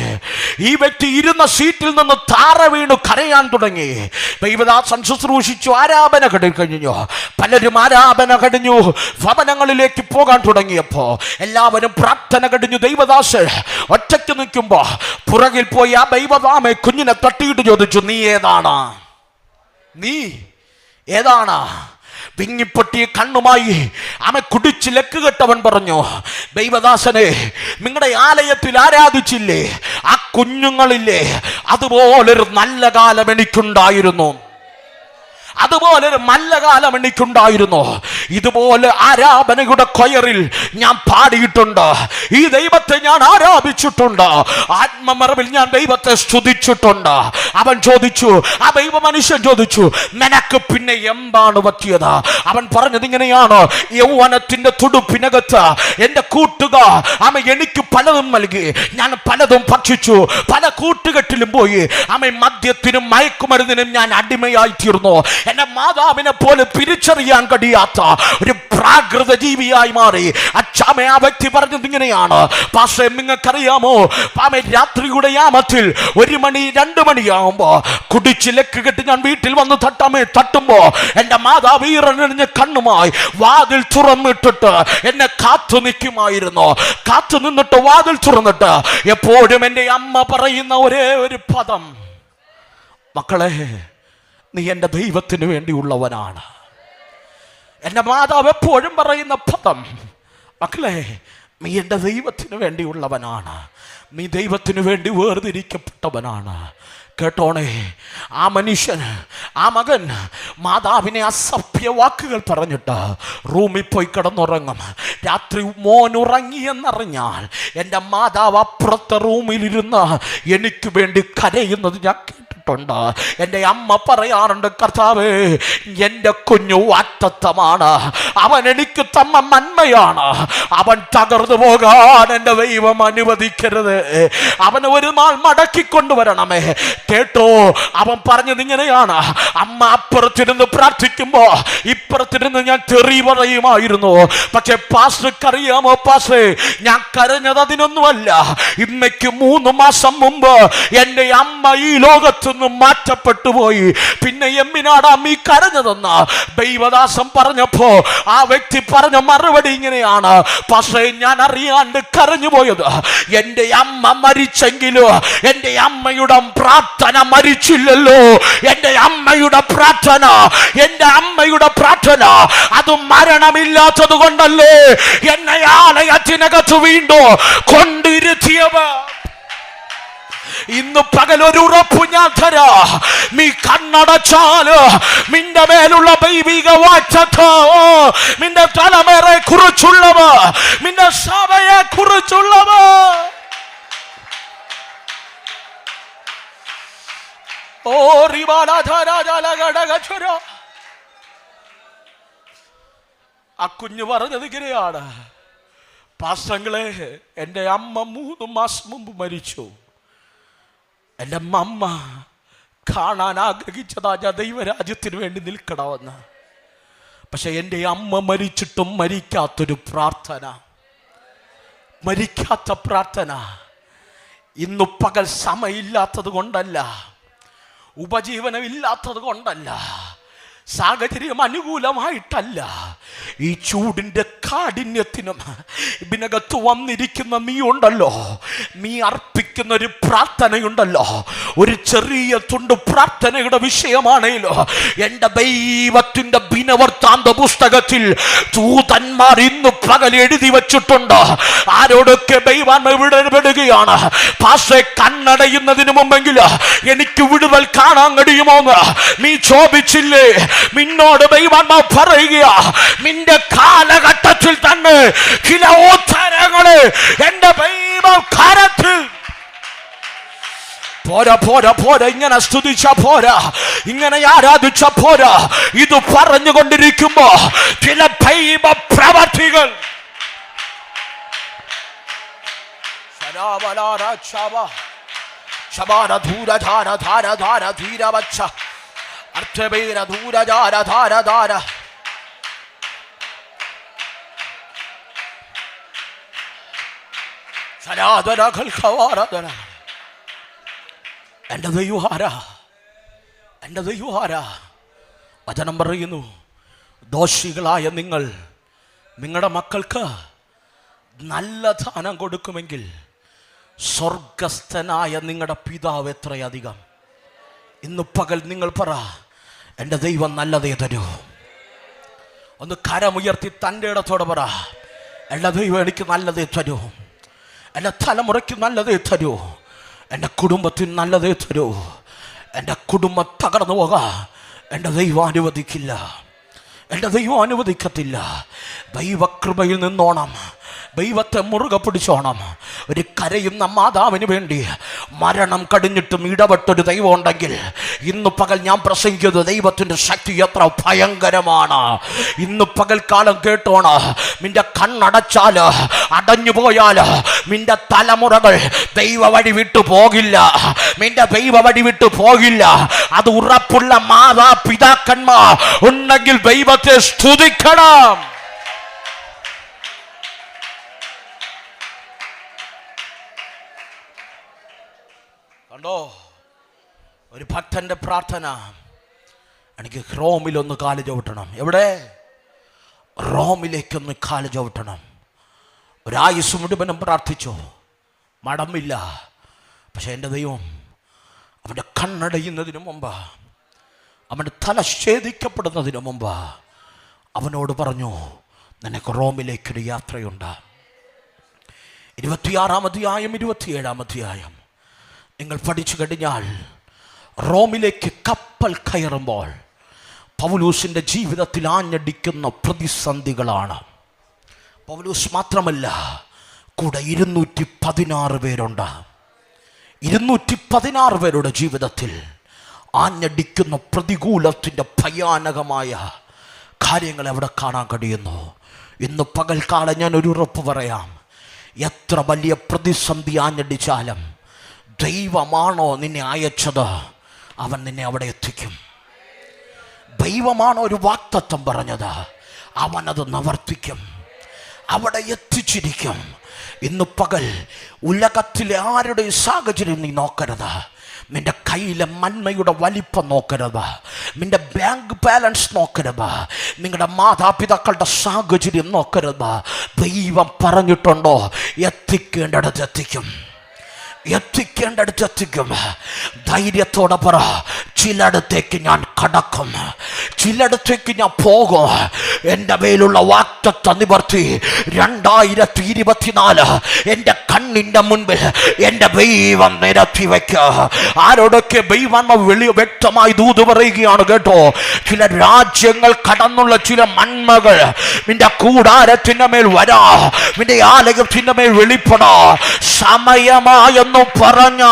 ഈ വ്യക്തി ഇരുന്ന സീറ്റിൽ നിന്ന് താറ വീണു കരയാൻ തുടങ്ങി. ദൈവദാസൻ ശുശ്രൂഷിച്ചു. ആരാധന കഴിഞ്ഞു. പലരും ആരാധന കഴിഞ്ഞു ഭവനങ്ങളിലേക്ക് പോകാൻ തുടങ്ങിയപ്പോ എല്ലാവരും പ്രാർത്ഥന കഴിഞ്ഞു. ദൈവദാസ് ഒറ്റയ്ക്ക് നിൽക്കുമ്പോ പുറകിൽ പോയി ആ ദൈവദാമെ കുഞ്ഞിനെ തട്ടിയിട്ട് ചോദിച്ചു, നീ ഏതാണ്? വിങ്ങിപ്പൊട്ടിയ കണ്ണുമായി കുടിച്ച് ലക്ക് കെട്ടവൻ പറഞ്ഞു, ദൈവദാസനെ, നിങ്ങളുടെ ആലയത്തിൽ ആരാധിച്ചില്ലേ ആ കുഞ്ഞുങ്ങളില്ലേ, അതുപോലൊരു നല്ല കാലം എനിക്കുണ്ടായിരുന്നു. അതുപോലെ ഒരു മല്ലകാലം എനിക്കുണ്ടായിരുന്നു. ഇതുപോലെ ആരാധനയുടെ കൊയറിൽ ഞാൻ പാടിയിട്ടുണ്ട്. ഈ ദൈവത്തെ ഞാൻ ആരാധിച്ചിട്ടുണ്ട്. ആത്മമറവിൽ ഞാൻ ദൈവത്തെ സ്തുതിച്ചിട്ടുണ്ട്. അവൻ ചോദിച്ചു, ആ ദൈവ മനുഷ്യൻ ചോദിച്ചു, നിനക്ക് പിന്നെ എന്താണ് പറ്റിയത്? അവൻ പറഞ്ഞത് ഇങ്ങനെയാണ്, യൗവനത്തിന്റെ തുടുപ്പിനകത്ത് എന്റെ കൂട്ടുകാർ എനിക്ക് പലതും നൽകി, ഞാൻ പലതും ഭക്ഷിച്ചു, പല കൂട്ടുകെട്ടിലും പോയി. മദ്യത്തിനും മയക്കുമരുന്നിനും ഞാൻ അടിമയായി തീർന്നു. എന്റെ മാതാവിനെ പോലെ തിരിച്ചറിയാൻ കഴിയാത്ത ഒരു പ്രാകൃത ജീവിയായി മാറി. അച്ഛാമേ, ആ വ്യക്തി പറഞ്ഞത് ഇങ്ങനെയാണ്, പക്ഷേ നിങ്ങൾക്കറിയാമോ, രാത്രിയുടെ യാമത്തിൽ 1 മണി 2 മണിയാവുമ്പോ കുടിച്ച് ലക്ക് കെട്ടി ഞാൻ വീട്ടിൽ വന്ന് തട്ടുമ്പോ എന്റെ മാതാവ് ഈറണിഞ്ഞ കണ്ണുമായി വാതിൽ തുറന്നിട്ടിട്ട് എന്നെ കാത്തു നിൽക്കുമായിരുന്നു. കാത്തു നിന്നിട്ട് വാതിൽ തുറന്നിട്ട് എപ്പോഴും എന്റെ അമ്മ പറയുന്ന ഒരേ ഒരു പദം, മക്കളെ, നീ എന്റെ ദൈവത്തിന് വേണ്ടിയുള്ളവനാണ്. എന്റെ മാതാവ് എപ്പോഴും പറയുന്ന പദം, മക്കളെ, നീ എന്റെ ദൈവത്തിന് വേണ്ടിയുള്ളവനാണ്, നീ ദൈവത്തിന് വേണ്ടി വേർതിരിക്കപ്പെട്ടവനാണ്. കേട്ടോണേ, ആ മനുഷ്യൻ, ആ മകൻ മാതാവിനെ അസഭ്യ വാക്കുകൾ പറഞ്ഞിട്ട് റൂമിൽ പോയി കിടന്നുറങ്ങും. രാത്രി മോൻ ഉറങ്ങിയെന്നറിഞ്ഞാൽ എൻ്റെ മാതാവ് അപ്പുറത്തെ റൂമിലിരുന്ന് എനിക്ക് വേണ്ടി കരയുന്നത് ഞാൻ കേട്ടിട്ടുണ്ട്. എൻ്റെ അമ്മ പറയാറുണ്ട്, കർത്താവേ, എൻ്റെ കുഞ്ഞു വാക്തത്വമാണ്, അവൻ എനിക്ക് തന്ന നന്മയാണ്, അവൻ തകർന്നു പോകാൻ എൻ്റെ ദൈവം അനുവദിക്കരുത്, അവന് ഒരു നാൾ മടക്കിക്കൊണ്ടുവരണമേ. കേട്ടോ, അവൻ പറഞ്ഞത് ഇങ്ങനെയാണ്, അമ്മ അപ്പുറത്തിരുന്ന് പ്രാർത്ഥിക്കുമ്പോ ഇപ്പുറത്തിരുന്ന് ഞാൻ തെറി പറയുമായിരുന്നു. പക്ഷെ പാസ്റ്റർക്കറിയാമോ, പാസ്റ്റേ, ഞാൻ കരഞ്ഞത് അതിനൊന്നുമല്ല. ഇന്നേക്ക് 3 മാസം മുമ്പ് എൻ്റെ അമ്മ ഈ ലോകത്ത് നിന്നും മാറ്റപ്പെട്ടു പോയി. പിന്നെ എമ്മിനാടാ അമ്മ കരഞ്ഞതെന്ന് ദൈവദാസൻ പറഞ്ഞപ്പോ ആ വ്യക്തി പറഞ്ഞ മറുപടി ഇങ്ങനെയാണ്, പാസ്റ്റേ, ഞാൻ അറിയാണ്ട് കരഞ്ഞു പോയത്. എൻ്റെ അമ്മ മരിച്ചെങ്കിലും എൻ്റെ അമ്മയുടെ പ്രാർത്ഥന മരിച്ചില്ലല്ലോ. എൻ്റെ അമ്മയുടെ പ്രാർത്ഥന, എൻ്റെ അമ്മയുടെ പ്രാർത്ഥന അത് മരണമില്ലാത്തത് കൊണ്ടല്ലേ എന്നെ ആലയത്തിനകത്ത് വീണ്ടും കൊണ്ടിരുത്തിയവ. ഇന്ന് പകൽ ഒരു ഉറപ്പ് ഞാൻ തരാ, നീ കണ്ണടച്ചാല് നിന്റെ മേലുള്ള ദൈവിക വാക്തത്വം, നിന്റെ തലമുറയെ കുറിച്ചുള്ളവ, നിന്റെ സഭയെ കുറിച്ചുള്ളവ, ഓ ആ കുഞ്ഞു പറഞ്ഞത് ഇങ്ങനെയാണ്, പാസ്റ്റങ്ങളെ, എൻ്റെ അമ്മ 3 മാസം മുമ്പ് മരിച്ചു. എൻ്റെ അമ്മ കാണാൻ ആഗ്രഹിച്ചതാ ഞാൻ ദൈവരാജ്യത്തിന് വേണ്ടി നിൽക്കണമെന്ന്. പക്ഷെ എൻ്റെ അമ്മ മരിച്ചിട്ടും മരിക്കാത്തൊരു പ്രാർത്ഥന, മരിക്കാത്ത പ്രാർത്ഥന. ഇന്നു പകൽ സമയമില്ലാത്തത് കൊണ്ടല്ല, ഉപജീവനമില്ലാത്തത് കൊണ്ടല്ല, സാഹചര്യം അനുകൂലമായിട്ടല്ല, ഈ ചൂടിൻ്റെ കാഠിന്യത്തിനും ഇതിനകത്ത് വന്നിരിക്കുന്ന നീ ഉണ്ടല്ലോ, നീ അർപ്പിക്കുന്ന ഒരു പ്രാർത്ഥനയുണ്ടല്ലോ, ഒരു ചെറിയ തുണ്ട് പ്രാർത്ഥനയുടെ വിഷയമാണേലോ. എൻ്റെ ദൈവത്തിൻ്റെ ദിനവൃത്താന്ത പുസ്തകത്തിൽ ദൂതന്മാർ ഇന്ന് പകൽ എഴുതി വച്ചിട്ടുണ്ട്. ആരോടൊക്കെ ദൈവം വിടപെടുകയാണ്, പക്ഷേ കണ്ണടയുന്നതിന് മുമ്പെങ്കിൽ എനിക്ക് വിടുതൽ കാണാൻ കഴിയുമോന്ന് നീ ചോദിച്ചില്ലേ? നിന്നോട് ദൈവം പറയുക, നിന്റെ കാലഘട്ടത്തിൽ തന്നെ ചില ഉത്തരങ്ങള് എന്റെ ദൈവം കരത്തിൽ. പോരാ പോരാ പോരാ, ഇങ്ങനെ സ്തുതിച്ച പോരാ, ഇങ്ങനെ ആരാധിച്ച പോരാ. ഇത് പറഞ്ഞുകൊണ്ടിരിക്കുമ്പോ ചില ദൈവ പ്രവർത്തികൾ എന്റെ ദൈവഹാര, എന്റെ ദൈവഹാര. വചനം പറയുന്നു, ദോഷികളായ നിങ്ങൾ നിങ്ങളുടെ മക്കൾക്ക് നല്ല ദാനം കൊടുക്കുമെങ്കിൽ സ്വർഗസ്ഥനായ നിങ്ങളുടെ പിതാവ് എത്രയധികം. ഇന്ന് പകൽ നിങ്ങൾ പറ, എൻ്റെ ദൈവം നല്ലതേ തരൂ. ഒന്ന് കരമുയർത്തി തൻ്റെ ഇടത്തോടെ പറ, എൻ്റെ ദൈവം എനിക്ക് നല്ലതേ തരൂ, എൻ്റെ തലമുറയ്ക്ക് നല്ലതേ തരൂ, എൻ്റെ കുടുംബത്തിന് നല്ലതേ തരൂ. എൻ്റെ കുടുംബം തകർന്നു പോകാം, എൻ്റെ ദൈവം അനുവദിക്കില്ല, എൻ്റെ ദൈവം അനുവദിക്കത്തില്ല. ദൈവകൃപയിൽ നിന്നോണം, ദൈവത്തെ മുറുകെ പിടിച്ചോണം. ഒരു കരയുന്ന മാതാവിന് വേണ്ടി മരണം കഴിഞ്ഞിട്ടും ഇടപെട്ടൊരു ദൈവം ഉണ്ടെങ്കിൽ ഇന്ന് പകൽ ഞാൻ പ്രസംഗിക്കുന്നത് ദൈവത്തിൻ്റെ ശക്തി എത്ര ഭയങ്കരമാണ്. ഇന്ന് പകൽക്കാലം കേട്ടോണ, നിന്റെ കണ്ണടച്ചാൽ, അടഞ്ഞു പോയാൽ നിന്റെ തലമുറകൾ ദൈവ വഴി വിട്ടു പോകില്ല, നിന്റെ ദൈവ വഴി വിട്ടു പോകില്ല. അത് ഉറപ്പുള്ള മാതാപിതാക്കന്മാർ ഉണ്ടെങ്കിൽ ദൈവത്തെ സ്തുതിക്കണം. കണ്ടോ, ഒരു ഭക്തന്റെ പ്രാർത്ഥന, എനിക്ക് റോമിലൊന്ന് കാല് ചവിട്ടണം. എവിടെ? റോമിലേക്കൊന്ന് കാല് ചവിട്ടണം. ഒരായുസ് മുഴുവനും പ്രാർത്ഥിച്ചു, മടമില്ല. പക്ഷെ എൻ്റെ ദൈവം അവൻ്റെ കണ്ണടയുന്നതിന് മുമ്പ്, അവൻ്റെ തല ഛേദിക്കപ്പെടുന്നതിന് മുമ്പ് അവനോട് പറഞ്ഞു, നിനക്ക് റോമിലേക്കൊരു യാത്രയുണ്ട്. 26-ാം അധ്യായം 27-ാം അധ്യായം നിങ്ങൾ പഠിച്ചു കഴിഞ്ഞാൽ റോമിലേക്ക് കപ്പൽ കയറുമ്പോൾ പൗലോസിൻ്റെ ജീവിതത്തിൽ ആഞ്ഞടിക്കുന്ന പ്രതിസന്ധികളാണ്. പൗലോസ് മാത്രമല്ല, കൂടെ 216 പേരുണ്ട്. 216 പേരുടെ ജീവിതത്തിൽ ആഞ്ഞടിക്കുന്ന പ്രതികൂലത്തിൻ്റെ ഭയാനകമായ കാര്യങ്ങൾ അവിടെ കാണാൻ കഴിയുന്നു. ഇന്ന് പകൽക്കാലം ഞാൻ ഒരു ഉറപ്പ് പറയാം, എത്ര വലിയ പ്രതിസന്ധി ആഞ്ഞടിച്ചാലും ദൈവമാണോ നിന്നെ അയച്ചത്, അവൻ നിന്നെ അവിടെ എത്തിക്കും. ദൈവമാണോ ഒരു വാഗ്ദത്തം പറഞ്ഞത്, അവനത് നിവർത്തിക്കും, അവിടെ എത്തിച്ചിരിക്കും. ഇന്ന് പകൽ ഉലകത്തിലെ ആരുടെ സാഹചര്യം നീ നോക്കരുത്, നിന്റെ കയ്യിലെ മന്മയുടെ വലിപ്പം നോക്കരുത്, നിന്റെ ബാങ്ക് ബാലൻസ് നോക്കരുത്, നിങ്ങളുടെ മാതാപിതാക്കളുടെ സാഹചര്യം നോക്കരുത്. ദൈവം പറഞ്ഞിട്ടുണ്ടോ, എത്തിക്കേണ്ടടുത്ത് എത്തിക്കും, എത്തിക്കേണ്ടടുത്ത് എത്തിക്കും. ധൈര്യത്തോടെ പറ, ചിലയിടത്തേക്ക് ഞാൻ കടക്കും, ചിലയിടത്തേക്ക് ഞാൻ പോകും. എൻ്റെ മേലുള്ള വാഗ്ദത്തം നിവർത്തി 2024 എൻ്റെ കണ്ണിൻ്റെ മുൻപിൽ എൻ്റെ ദൈവം നിരത്തി വയ്ക്കുക. ആരോടൊക്കെ ദൈവം വ്യക്തമായി ദൂത് പറയുകയാണ് കേട്ടോ. ചില രാജ്യങ്ങൾ കടന്നുള്ള ചില നന്മകൾ നിന്റെ കൂടാരത്തിൻ്റെ മേൽ വരാ, നിന്റെ ആലയത്തിൻ്റെ മേൽ വെളിപ്പെടാ സമയമായെന്ന് പറഞ്ഞ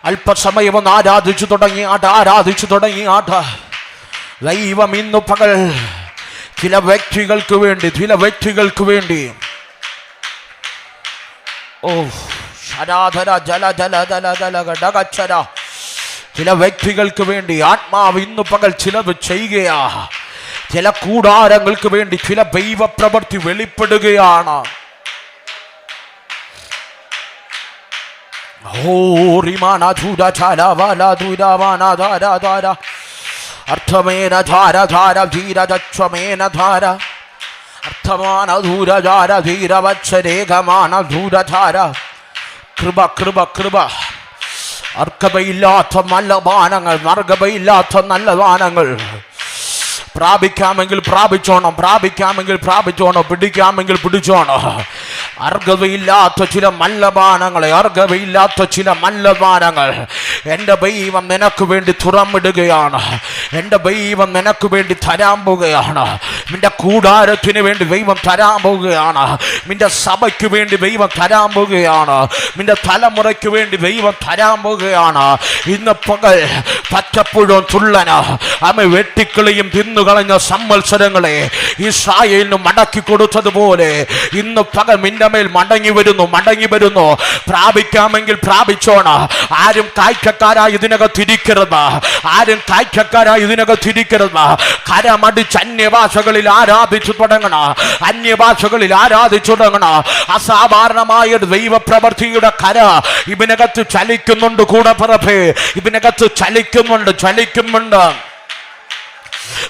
അല്പസമയം ഒന്ന് ആരാധിച്ചു തുടങ്ങിയാട്ട. ദൈവം ഇന്ന് പകൽ ചില വ്യക്തികൾക്ക് വേണ്ടി ചില വ്യക്തികൾക്ക് വേണ്ടി ആത്മാവ് ഇന്ന് പകൽ ചിലത് ചെയ്യുകയാ. ചില കൂടാരങ്ങൾക്ക് വേണ്ടി ചില ദൈവപ്രവൃത്തി വെളിപ്പെടുകയാണ്. അർത്ഥമേന ധാര ധാര ധീരജക്ഷമേന ധാര അർത്ഥമാന ധൂരധാര ധീരവത്സരേഖമാന ധൂരധാര. കൃപ കൃപ കൃപ. അർഹതയില്ലാത്ത നല്ല ദാനങ്ങൾ, അർഹതയില്ലാത്ത നല്ല ദാനങ്ങൾ പ്രാപിക്കാമെങ്കിൽ പ്രാപിച്ചോണം, പിടിക്കാമെങ്കിൽ പിടിച്ചോണം. അർഹതയില്ലാത്ത ചില മല്ലപാനങ്ങളെ, അർഹതയില്ലാത്ത ചില മല്ലപാനങ്ങൾ എൻ്റെ ദൈവം നിനക്ക് വേണ്ടി തുറന്നിടുകയാണ്. എൻ്റെ ദൈവം നിനക്ക് വേണ്ടി തരാൻ പോവുകയാണ്. നിന്റെ കൂടാരത്തിന് വേണ്ടി ദൈവം തരാൻ പോവുകയാണ്. നിന്റെ സഭയ്ക്ക് വേണ്ടി ദൈവം തരാൻ പോവുകയാണ്. നിന്റെ തലമുറയ്ക്ക് വേണ്ടി ദൈവം തരാൻ പോവുകയാണ്. ഇന്ന് പകൽ പച്ചപ്പുഴവും തുള്ളന അമ്മ വെട്ടിക്കളിയും തിന്നുകളഞ്ഞ സംവത്സരങ്ങളെ ഇസ്രായേലിന് മടക്കി കൊടുത്തതുപോലെ ഇന്ന് പകൽ നിന്റെ മേൽ മടങ്ങി വരുന്നു. പ്രാപിക്കാമെങ്കിൽ പ്രാപിച്ചോണ. ആരും കാഴ്ചക്കാരായി ഇതിനകത്തിരിക്കരുത്, കരമടിച്ച് അന്യഭാഷകളിൽ ആരാധിച്ചു തുടങ്ങണം. അസാധാരണമായ ദൈവപ്രവൃത്തിയുടെ കര ഇതിനകത്ത് ചലിക്കുന്നുണ്ട്. കൂടെ പറപ്പേ, ഇതിനകത്ത് ചലിക്കുന്നുണ്ട്.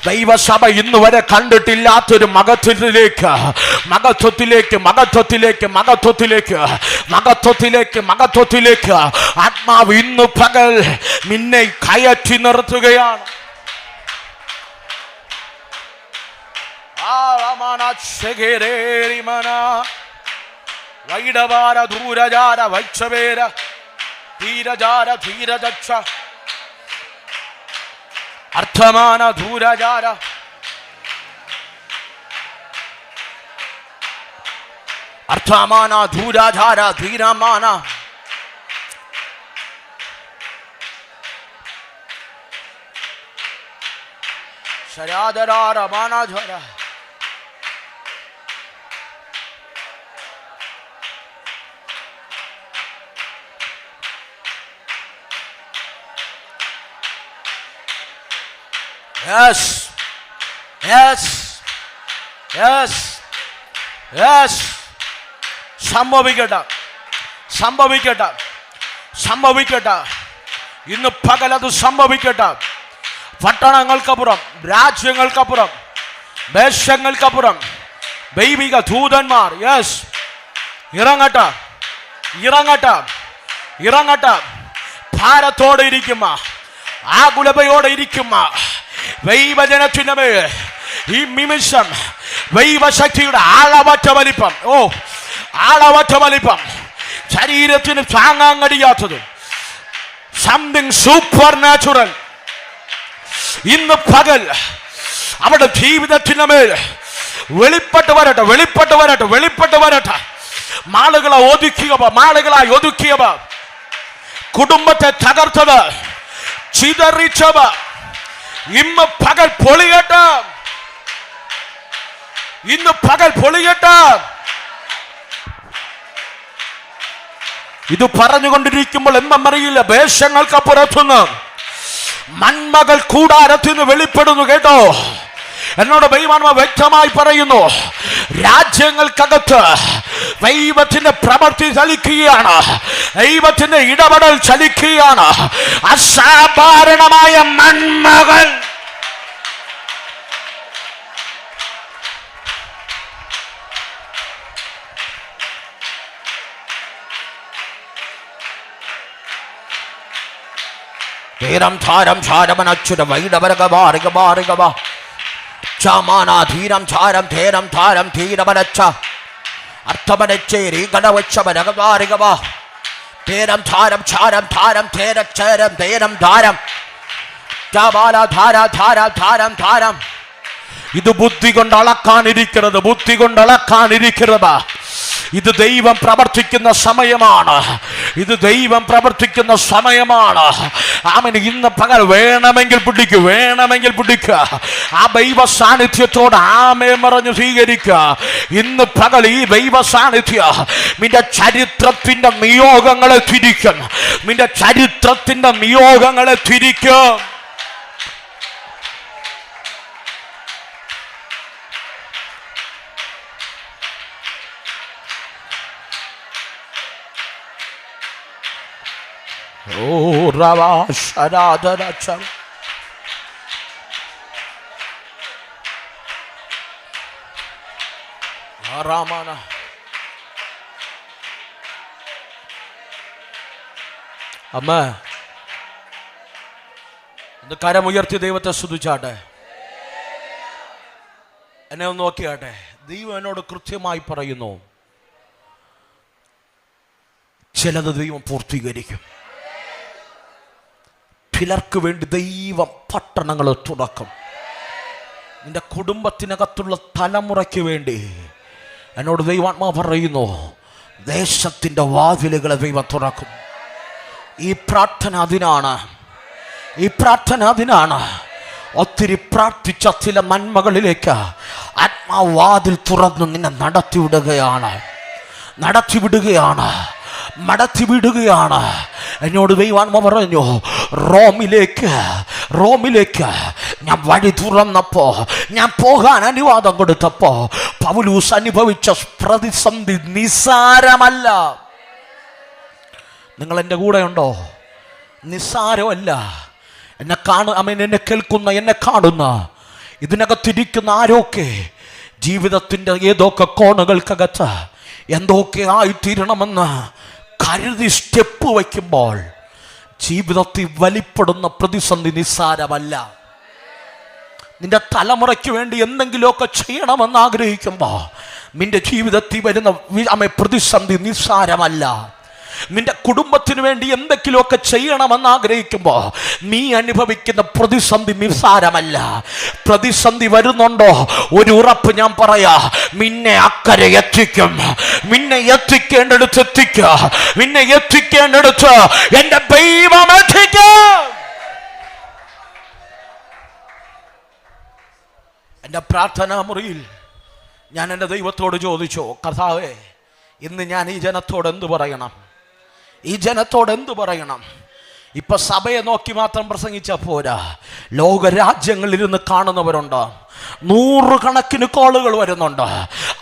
ദൈവസഭ ഇന്ന് വരെ കണ്ടിട്ടില്ലാത്തൊരു മഹത്വത്തിലേക്ക് ആത്മാവ് ഇന്ന് പകൽ നിന്നെ കയറ്റി നിർത്തുകയാണ്. വൈഡവാര ദൂരജാര വൈക്ഷവേര ധീരജാര ധീരജക്ഷ അർത്ഥമാന ദൂരജാര അർത്ഥമാന ധൂരാധാര ധീരമാന ശരാധരാര മാനാധര Yes, yes, yes, yes. സംഭവിക്കട്ടെ, സംഭവിക്കട്ടെ, സംഭവിക്കട്ടെ. ഇന്ന് പകലത് സംഭവിക്കട്ടെ. പട്ടണങ്ങൾക്കപ്പുറം, രാജ്യങ്ങൾക്കപ്പുറം, ദേശങ്ങൾക്കപ്പുറം ദൈവിക ദൂതന്മാർ യെസ് ഇറങ്ങട്ടെ, ഇറങ്ങട്ടെ, ഇറങ്ങട്ടെ. ഭാരത്തോടെ ഇരിക്കുമ്പ, ആകുലതയോടെ ഇരിക്കുമ്പ ദൈവജനത്തിന്റെ മേൽ ഈ നിമിഷം ദൈവശക്തിയുടെ ആളവറ്റ വലിപ്പം, ആളവറ്റ വലിപ്പം, ശരീരത്തിന് താങ്ങാൻ കഴിയാത്തത്, സംതിങ് സൂപ്പർ നാച്ചുറൽ ഇന്ന് പകൽ അവരുടെ ജീവിതത്തിന് മേൽ വെളിപ്പെട്ട് വരട്ടെ, വെളിപ്പെട്ട് വരട്ടെ, വെളിപ്പെട്ട് വരട്ടെ. മാളുകളെ ഒതുക്കിയവ, മാളുകളായി ഒതുക്കിയവ, കുടുംബത്തെ തകർത്തത്, ചിതറിച്ചവ ഇന്ന് പകൽ പൊളിയട്ടെ, ഇന്ന് പകൽ പൊളിയട്ടെ. ഇത് പറഞ്ഞുകൊണ്ടിരിക്കുമ്പോൾ എന്നറിയില്ല, ദേശങ്ങൾക്കപ്പുറത്തുനിന്ന് നന്മകൾ കൂടാരത്തിന് വെളിപ്പെടുന്നു. കേട്ടോ, എന്നോട് ദൈവാത്മാവ് വ്യക്തമായി പറയുന്നു, രാജ്യങ്ങൾക്കകത്ത് ദൈവത്തിന്റെ പ്രവൃത്തി ചലിക്കുകയാണ്, ദൈവത്തിന്റെ ഇടപെടൽ ചലിക്കുകയാണ്. അസാധാരണമായ നന്മകൾ ധീരം ധാരം ധാരമനച്ചുര വൈഡവരകവാറികവാറികവ ചമാന ധീരം ധാരം ധേരം ധാരം ധീരമനച്ച അർത്ഥമനച്ചേരി ഗണവച്ചവരകവാറികവ ധേരം ധാരം ധാരം ധാരം ധേരം ധേരം ധാരം ചമാന ധാര ധാര ധാരം ധാരം. ഇത് ബുദ്ധി കൊണ്ട് അളക്കാനിരിക്കുന്നത്, ബുദ്ധി കൊണ്ട് അളക്കാനിരിക്കുന്നത്. ഇത് ദൈവം പ്രവർത്തിക്കുന്ന സമയമാണ്, ഇത് ദൈവം പ്രവർത്തിക്കുന്ന സമയമാണ്. ആമേൻ. ഇന്ന് പകൽ വേണമെങ്കിൽ പിടിക്കുക, വേണമെങ്കിൽ പിടിക്കുക. ആ ദൈവ സാന്നിധ്യത്തോട് ആമേൻ പറഞ്ഞു സ്വീകരിക്കുക. ഇന്ന് പകൽ ഈ ദൈവ സാന്നിധ്യം നിന്റെ ചരിത്രത്തിന്റെ നിയോഗങ്ങളെ തിരിക്കും, നിന്റെ ചരിത്രത്തിന്റെ നിയോഗങ്ങളെ തിരിക്കും. അമ്മ ഒന്ന് കരമുയർത്തി ദൈവത്തെ സ്തുതിച്ചാട്ടെ. എന്നെ ഒന്ന് നോക്കിയാട്ടെ. ദൈവം എന്നോട് കൃത്യമായി പറയുന്നു, ചിലത് ദൈവം പൂർത്തീകരിക്കും. ചിലർക്ക് വേണ്ടി ദൈവം പട്ടണങ്ങൾ തുറക്കും. നിന്റെ കുടുംബത്തിനകത്തുള്ള തലമുറയ്ക്ക് വേണ്ടി എന്നോട് ദൈവാത്മാവ് പറയുന്നു, ദേശത്തിൻ്റെ വാതിലുകളെ ദൈവം തുറക്കും. ഈ പ്രാർത്ഥന അതിനാണ്, ഈ പ്രാർത്ഥന അതിനാണ്. ഒത്തിരി പ്രാർത്ഥിച്ച ചില നന്മകളിലേക്ക് ആത്മാവാതിൽ തുറന്നു നിന്നെ നടത്തിവിടുകയാണ്, നടത്തിവിടുകയാണ്, മടത്തിവിടുകയാണ്. എന്നോട് ദൈവാത്മാവ് പറഞ്ഞു, റോമിലേക്ക് ഞാൻ വഴി തുറന്നപ്പോ, ഞാൻ പോകാൻ അനുവാദം കൊടുത്തപ്പോ പൗലോസ് അനുഭവിച്ച പ്രതിസന്ധി നിസ്സാരമല്ല. നിങ്ങൾ എൻ്റെ കൂടെ ഉണ്ടോ? നിസ്സാരമല്ല. എന്നെ കേൾക്കുന്ന, എന്നെ കാണുന്ന, ഇതിനകത്തിരിക്കുന്ന ആരൊക്കെ ജീവിതത്തിൻ്റെ ഏതൊക്കെ കോണുകൾക്കകത്ത് എന്തൊക്കെ ആയിത്തീരണമെന്ന് കരുതി സ്റ്റെപ്പ് വയ്ക്കുമ്പോൾ ജീവിതത്തിൽ വലിപ്പെടുന്ന പ്രതിസന്ധി നിസ്സാരമല്ല. നിന്റെ തലമുറയ്ക്ക് വേണ്ടി എന്തെങ്കിലുമൊക്കെ ചെയ്യണമെന്ന് ആഗ്രഹിക്കുമ്പോൾ നിന്റെ ജീവിതത്തിൽ വരുന്ന പ്രതിസന്ധി നിസ്സാരമല്ല. നിന്റെ കുടുംബത്തിന് വേണ്ടി എന്തെങ്കിലുമൊക്കെ ചെയ്യണമെന്ന് ആഗ്രഹിക്കുമ്പോൾ നീ അനുഭവിക്കുന്ന പ്രതിസന്ധി നിസ്സാരമല്ല. പ്രതിസന്ധി വരുന്നുണ്ടോ? ഒരു ഉറപ്പ് ഞാൻ പറയാ, നിന്നെ അക്കരെ എത്തിക്കും. നിന്നെ എത്തിക്കേണ്ടടുത്ത് എത്തിക്കുക. നിന്നെ എത്തിക്കേണ്ടടുത്ത് എന്റെ ദൈവം എത്തിക്കും. എൻ്റെ പ്രാർത്ഥനാ മുറിയിൽ ഞാൻ എൻ്റെ ദൈവത്തോട് ചോദിച്ചു, കർത്താവേ, ഇന്ന് ഞാൻ ഈ ജനത്തോട് എന്ത് പറയണം? ഈ ജനത്തോട് എന്ത് പറയണം? ഇപ്പൊ സഭയെ നോക്കി മാത്രം പ്രസംഗിച്ചാൽ പോരാ. ലോകരാജ്യങ്ങളിലിരുന്ന് കാണുന്നവരുണ്ട്, 100 കണക്കിന് കോളുകൾ വരുന്നുണ്ട്.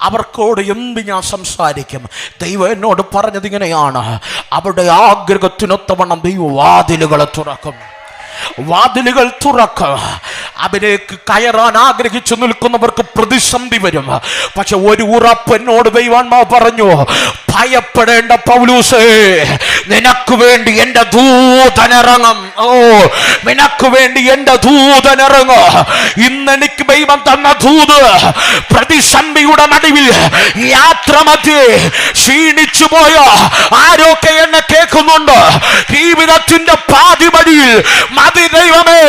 അവർക്കോട് എന്ത് ഞാൻ സംസാരിക്കും? ദൈവം എന്നോട് പറഞ്ഞത് ഇങ്ങനെയാണ്, അവരുടെ ആഗ്രഹത്തിനൊത്തവണ്ണം ദൈവം വാതിലുകളെ തുറക്കും. വാതിലുകൾ തുറക്കുക. അവരേക്ക് കയറാൻ ആഗ്രഹിച്ചു നിൽക്കുന്നവർക്ക് പ്രതിസന്ധി വരും. പക്ഷെ ഒരു ഉറപ്പ് എന്നോട് ദൈവാത്മാവ് പറഞ്ഞു, ഭയപ്പെടേണ്ട പൗലൂസേ, നിനക്ക് വേണ്ടി എന്റെ ദൂതനിറങ്ങും. നിനക്ക് വേണ്ടി എന്റെ ദൂതനിറങ്ങും. ഇന്നെനിക്ക് ദൈവം തന്ന ദൂത്, പ്രതിസന്ധിയുടെ നടുവിൽ യാത്രമധ്യേ ക്ഷീണിച്ചു പോയ ആരൊക്കെ എന്നെ കേൾക്കുന്നുണ്ട്, ജീവിതത്തിന്റെ പാതിവഴിയിൽ മതി ദൈവമേ,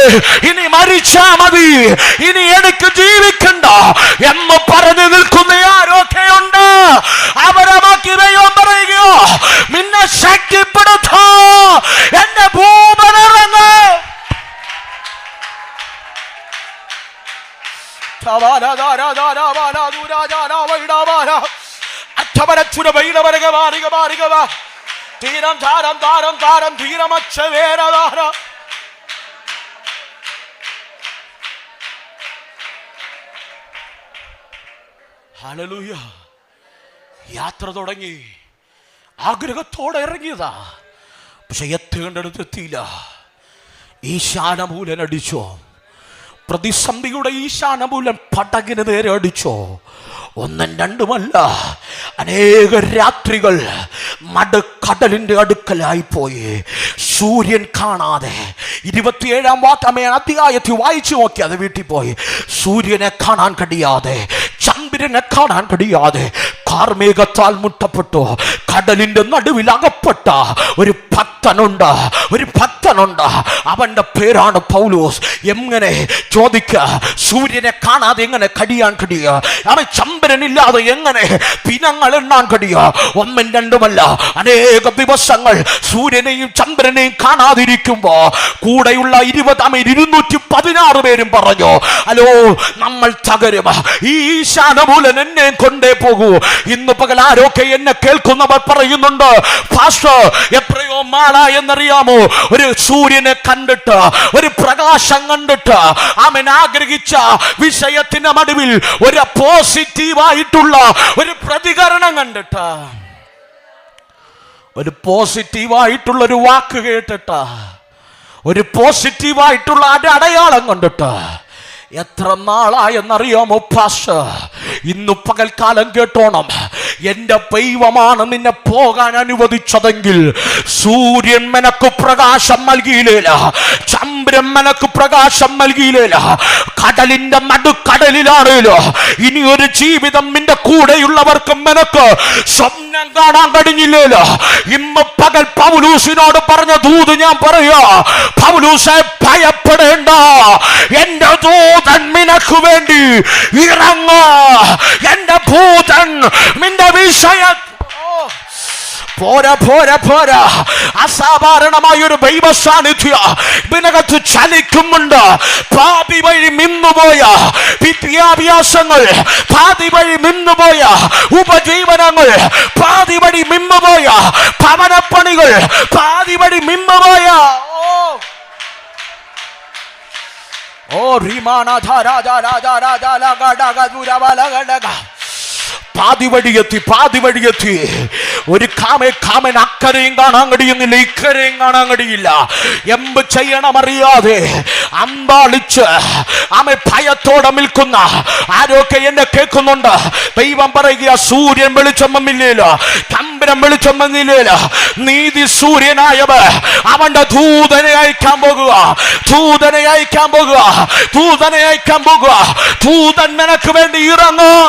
ഇനി മരിച്ചാ മതി, ഇനി എനിക്ക് ജീവിക്കണ്ട എന്ന് പറഞ്ഞു നിൽക്കുന്ന ആരൊക്കെയുണ്ട്, അവരമാക്കി ദൈവം പറയുകയോ, നിന്നെ ശക്തിപ്പെടുത്തോ എന്റെ ഭൂമനിറങ്ങ്. തീരം താരം താരം താരം തീരമച്ച വേരധാര. ഹല്ലേലൂയ. യാത്ര തുടങ്ങി, ആഗ്രഹത്തോടെ ഇറങ്ങിയതാ, പക്ഷെ എത്തേണ്ടടുത്ത് എത്തിയില്ല. ഈശാനമൂലൻ അടിച്ചോ, പ്രതിസന്ധിയുടെ ഈശാനമൂലൻ പടകിന് നേരെ അടിച്ചോ. 1 2 അനേക രാത്രികൾ നടുക്കടലിന്റെ അടുക്കലായി പോയി. സൂര്യൻ കാണാതെ 27 അധ്യായത്തിൽ വായിച്ചു നോക്കി. അത് വീട്ടിൽ പോയി സൂര്യനെ കാണാൻ കഴിയാതെ, ചന്ദ്രനെ കാണാൻ കഴിയാതെ കാർമേഘത്താൽ മുട്ടപ്പെട്ടു. കടലിന്റെ നടുവിൽ അകപ്പെട്ട ഒരു ഭക്തനുണ്ട്, ഒരു ഭക്തനുണ്ട്. അവന്റെ പേരാണ് പൗലോസ്. എങ്ങനെ ചോദിക്ക, സൂര്യനെ കാണാതെ എങ്ങനെ കഴിയാൻ കഴിയുക? അവൻ ചന്ദ്രനില്ലാതെ എങ്ങനെ ദിനങ്ങൾ എണ്ണാൻ കഴിയുക? 1 2 അനേക ദിവസങ്ങൾ സൂര്യനെയും ചന്ദ്രനെയും കാണാതിരിക്കുമ്പോ കൂടെയുള്ള 216 പേരും പറഞ്ഞു, ഹലോ, നമ്മൾ തകരും, ഈ ഈശാനമൂലൻ എന്നെ കൊണ്ടേ പോകൂ. ഇന്ന് പകൽ ആരൊക്കെ എന്നെ കേൾക്കുന്നവർ പറയുന്നുണ്ട്, പാസ്റ്റർ, എത്രയോ നാളായെന്നറിയാമോ ഒരു സൂര്യനെ കണ്ടിട്ട്, ഒരു പ്രകാശം കണ്ടിട്ട്, അവൻ ആഗ്രഹിച്ച വിഷയത്തിന്റെ നടുവിൽ ഒരു പോസിറ്റീവായിട്ടുള്ള ഒരു പ്രതികരണം കണ്ടിട്ട്, ഒരു പോസിറ്റീവായിട്ടുള്ള ഒരു വാക്ക് കേട്ടിട്ട്, ഒരു പോസിറ്റീവായിട്ടുള്ള അടയാളം കണ്ടിട്ട്. എത്ര നാളായെന്നറിയാമോ പാസ്റ്റർ? ഇന്നു പകൽക്കാലം കേട്ടോണം, എന്റെ ദൈവമാണ് നിന്നെ പോകാൻ അനുവദിച്ചതെങ്കിൽ സൂര്യൻ നിനക്ക് പ്രകാശം നൽകിയില്ല, ചന്ദ്രൻ നിനക്ക് പ്രകാശം നൽകിയില്ല, കടലിന്റെ നടുക്കടലിലാണല്ലോ ഇനി ഒരു ജീവിതം നിന്റെ കൂടെയുള്ളവർക്ക് നിനക്ക് സ്വപ്നം കാണാൻ കഴിഞ്ഞില്ലല്ലോ. ഇന്ന് പകൽ പൗലൂസിനോട് പറഞ്ഞ ദൂത് ഞാൻ പറയാ, പൗലൂസെ, ഭയപ്പെടേണ്ട, എന്റെ ദൂതൻ നിനക്ക് വേണ്ടി ഇറങ്ങ, എന്റെ ഭൂതൻ നിന്റെ വിഷയം. പോരാ പോരാ പോരാ, അസാധാരണമായ ഒരു ദൈവ സാന്നിധ്യം ഇതിനകത്ത് ചലിക്കുന്നുണ്ട്. പാതി വഴി നിന്നുപോയ വിദ്യാഭ്യാസങ്ങൾ, പാതി വഴി നിന്നുപോയ ഉപജീവനങ്ങൾ, പാതി വഴി നിന്നുപോയ ഭവനപ്പണികൾ, പാതി വഴി നിന്നുപോയ പാതി വഴിയെത്തി ഒരു കാമൻ അക്കരയും കാണാൻ കഴിയുന്നില്ല, ഇക്കരയും കാണാൻ കഴിയില്ല. എന്ത് ചെയ്യണമറിയാതെ അമ്പാളിച്ച് ഭയത്തോടെ നിൽക്കുന്ന ആരൊക്കെ എന്നെ കേൾക്കുന്നുണ്ട്? ദൈവം പറയുക, സൂര്യൻ വെളിച്ചം വന്നില്ലേലോ, ചന്ദ്രൻ വെളിച്ചം വന്നില്ലേലോ, നീതി സൂര്യനായവ അവന്റെ ദൂതനെ അയക്കാൻ പോകുക, ദൂതനെ അയക്കാൻ പോകുക, ദൂതനെ അയക്കാൻ പോകുക. ദൂതൻ നിനക്ക് വേണ്ടി ഇറങ്ങും.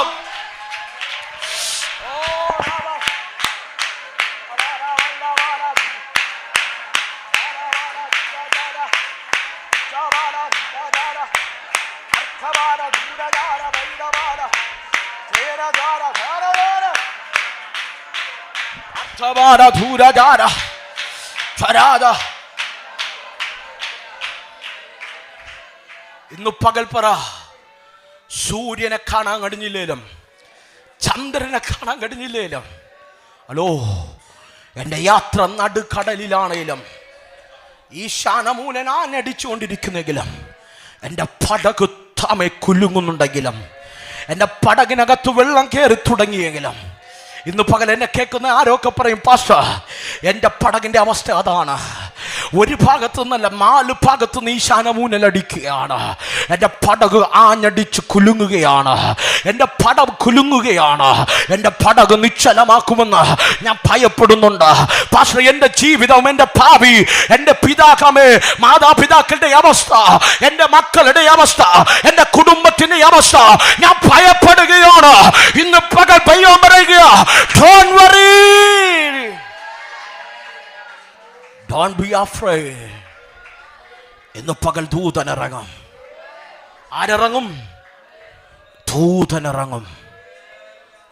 ഇന്ന് പകൽ പറ, സൂര്യനെ കാണാൻ കഴിഞ്ഞില്ലേലും ചന്ദ്രനെ കാണാൻ കഴിഞ്ഞില്ലേലും, ഹലോ, എൻ്റെ യാത്ര നടുക്കടലിലാണേലും ഈശാനമൂലൻ ആഞ്ഞടിച്ചുകൊണ്ടിരിക്കുന്നെങ്കിലും, എൻ്റെ പടക് താമെ കുലുങ്ങുന്നുണ്ടെങ്കിലും, എൻ്റെ പടകിനകത്ത് വെള്ളം കയറി തുടങ്ങിയെങ്കിലും, ഇന്ന് പകൽ എന്നെ കേൾക്കുന്ന ആരൊക്കെ പറയും, പാസ്റ്റർ എൻ്റെ പടകിൻ്റെ അവസ്ഥ അതാണ്, ഒരു ഭാഗത്തു നിന്നല്ല 4 ഭാഗത്ത് നിന്ന് ഈശാനമൂലടിക്കുകയാണ്, എൻ്റെ പടക് ആഞ്ഞടിച്ച് കുലുങ്ങുകയാണ്, എൻ്റെ പടം കുലുങ്ങുകയാണ്, എൻ്റെ പടക് നിശ്ചലമാക്കുമെന്ന് ഞാൻ ഭയപ്പെടുന്നുണ്ട്. പാസ്റ്റർ എൻ്റെ ജീവിതം, എൻ്റെ ഭാവി, എൻ്റെ മാതാപിതാക്കളുടെ അവസ്ഥ, എൻ്റെ മക്കളുടെ അവസ്ഥ, എൻ്റെ കുടുംബത്തിന്റെ അവസ്ഥ ഞാൻ ഭയപ്പെടുകയാണ്. ഇന്ന് പകൽ ദൈവം പറയുക, don't worry, don't be afraid. ഇന്ന് പകൽ ദൂതനിറങ്ങും. ആരിറങ്ങും? ദൂതനിറങ്ങും.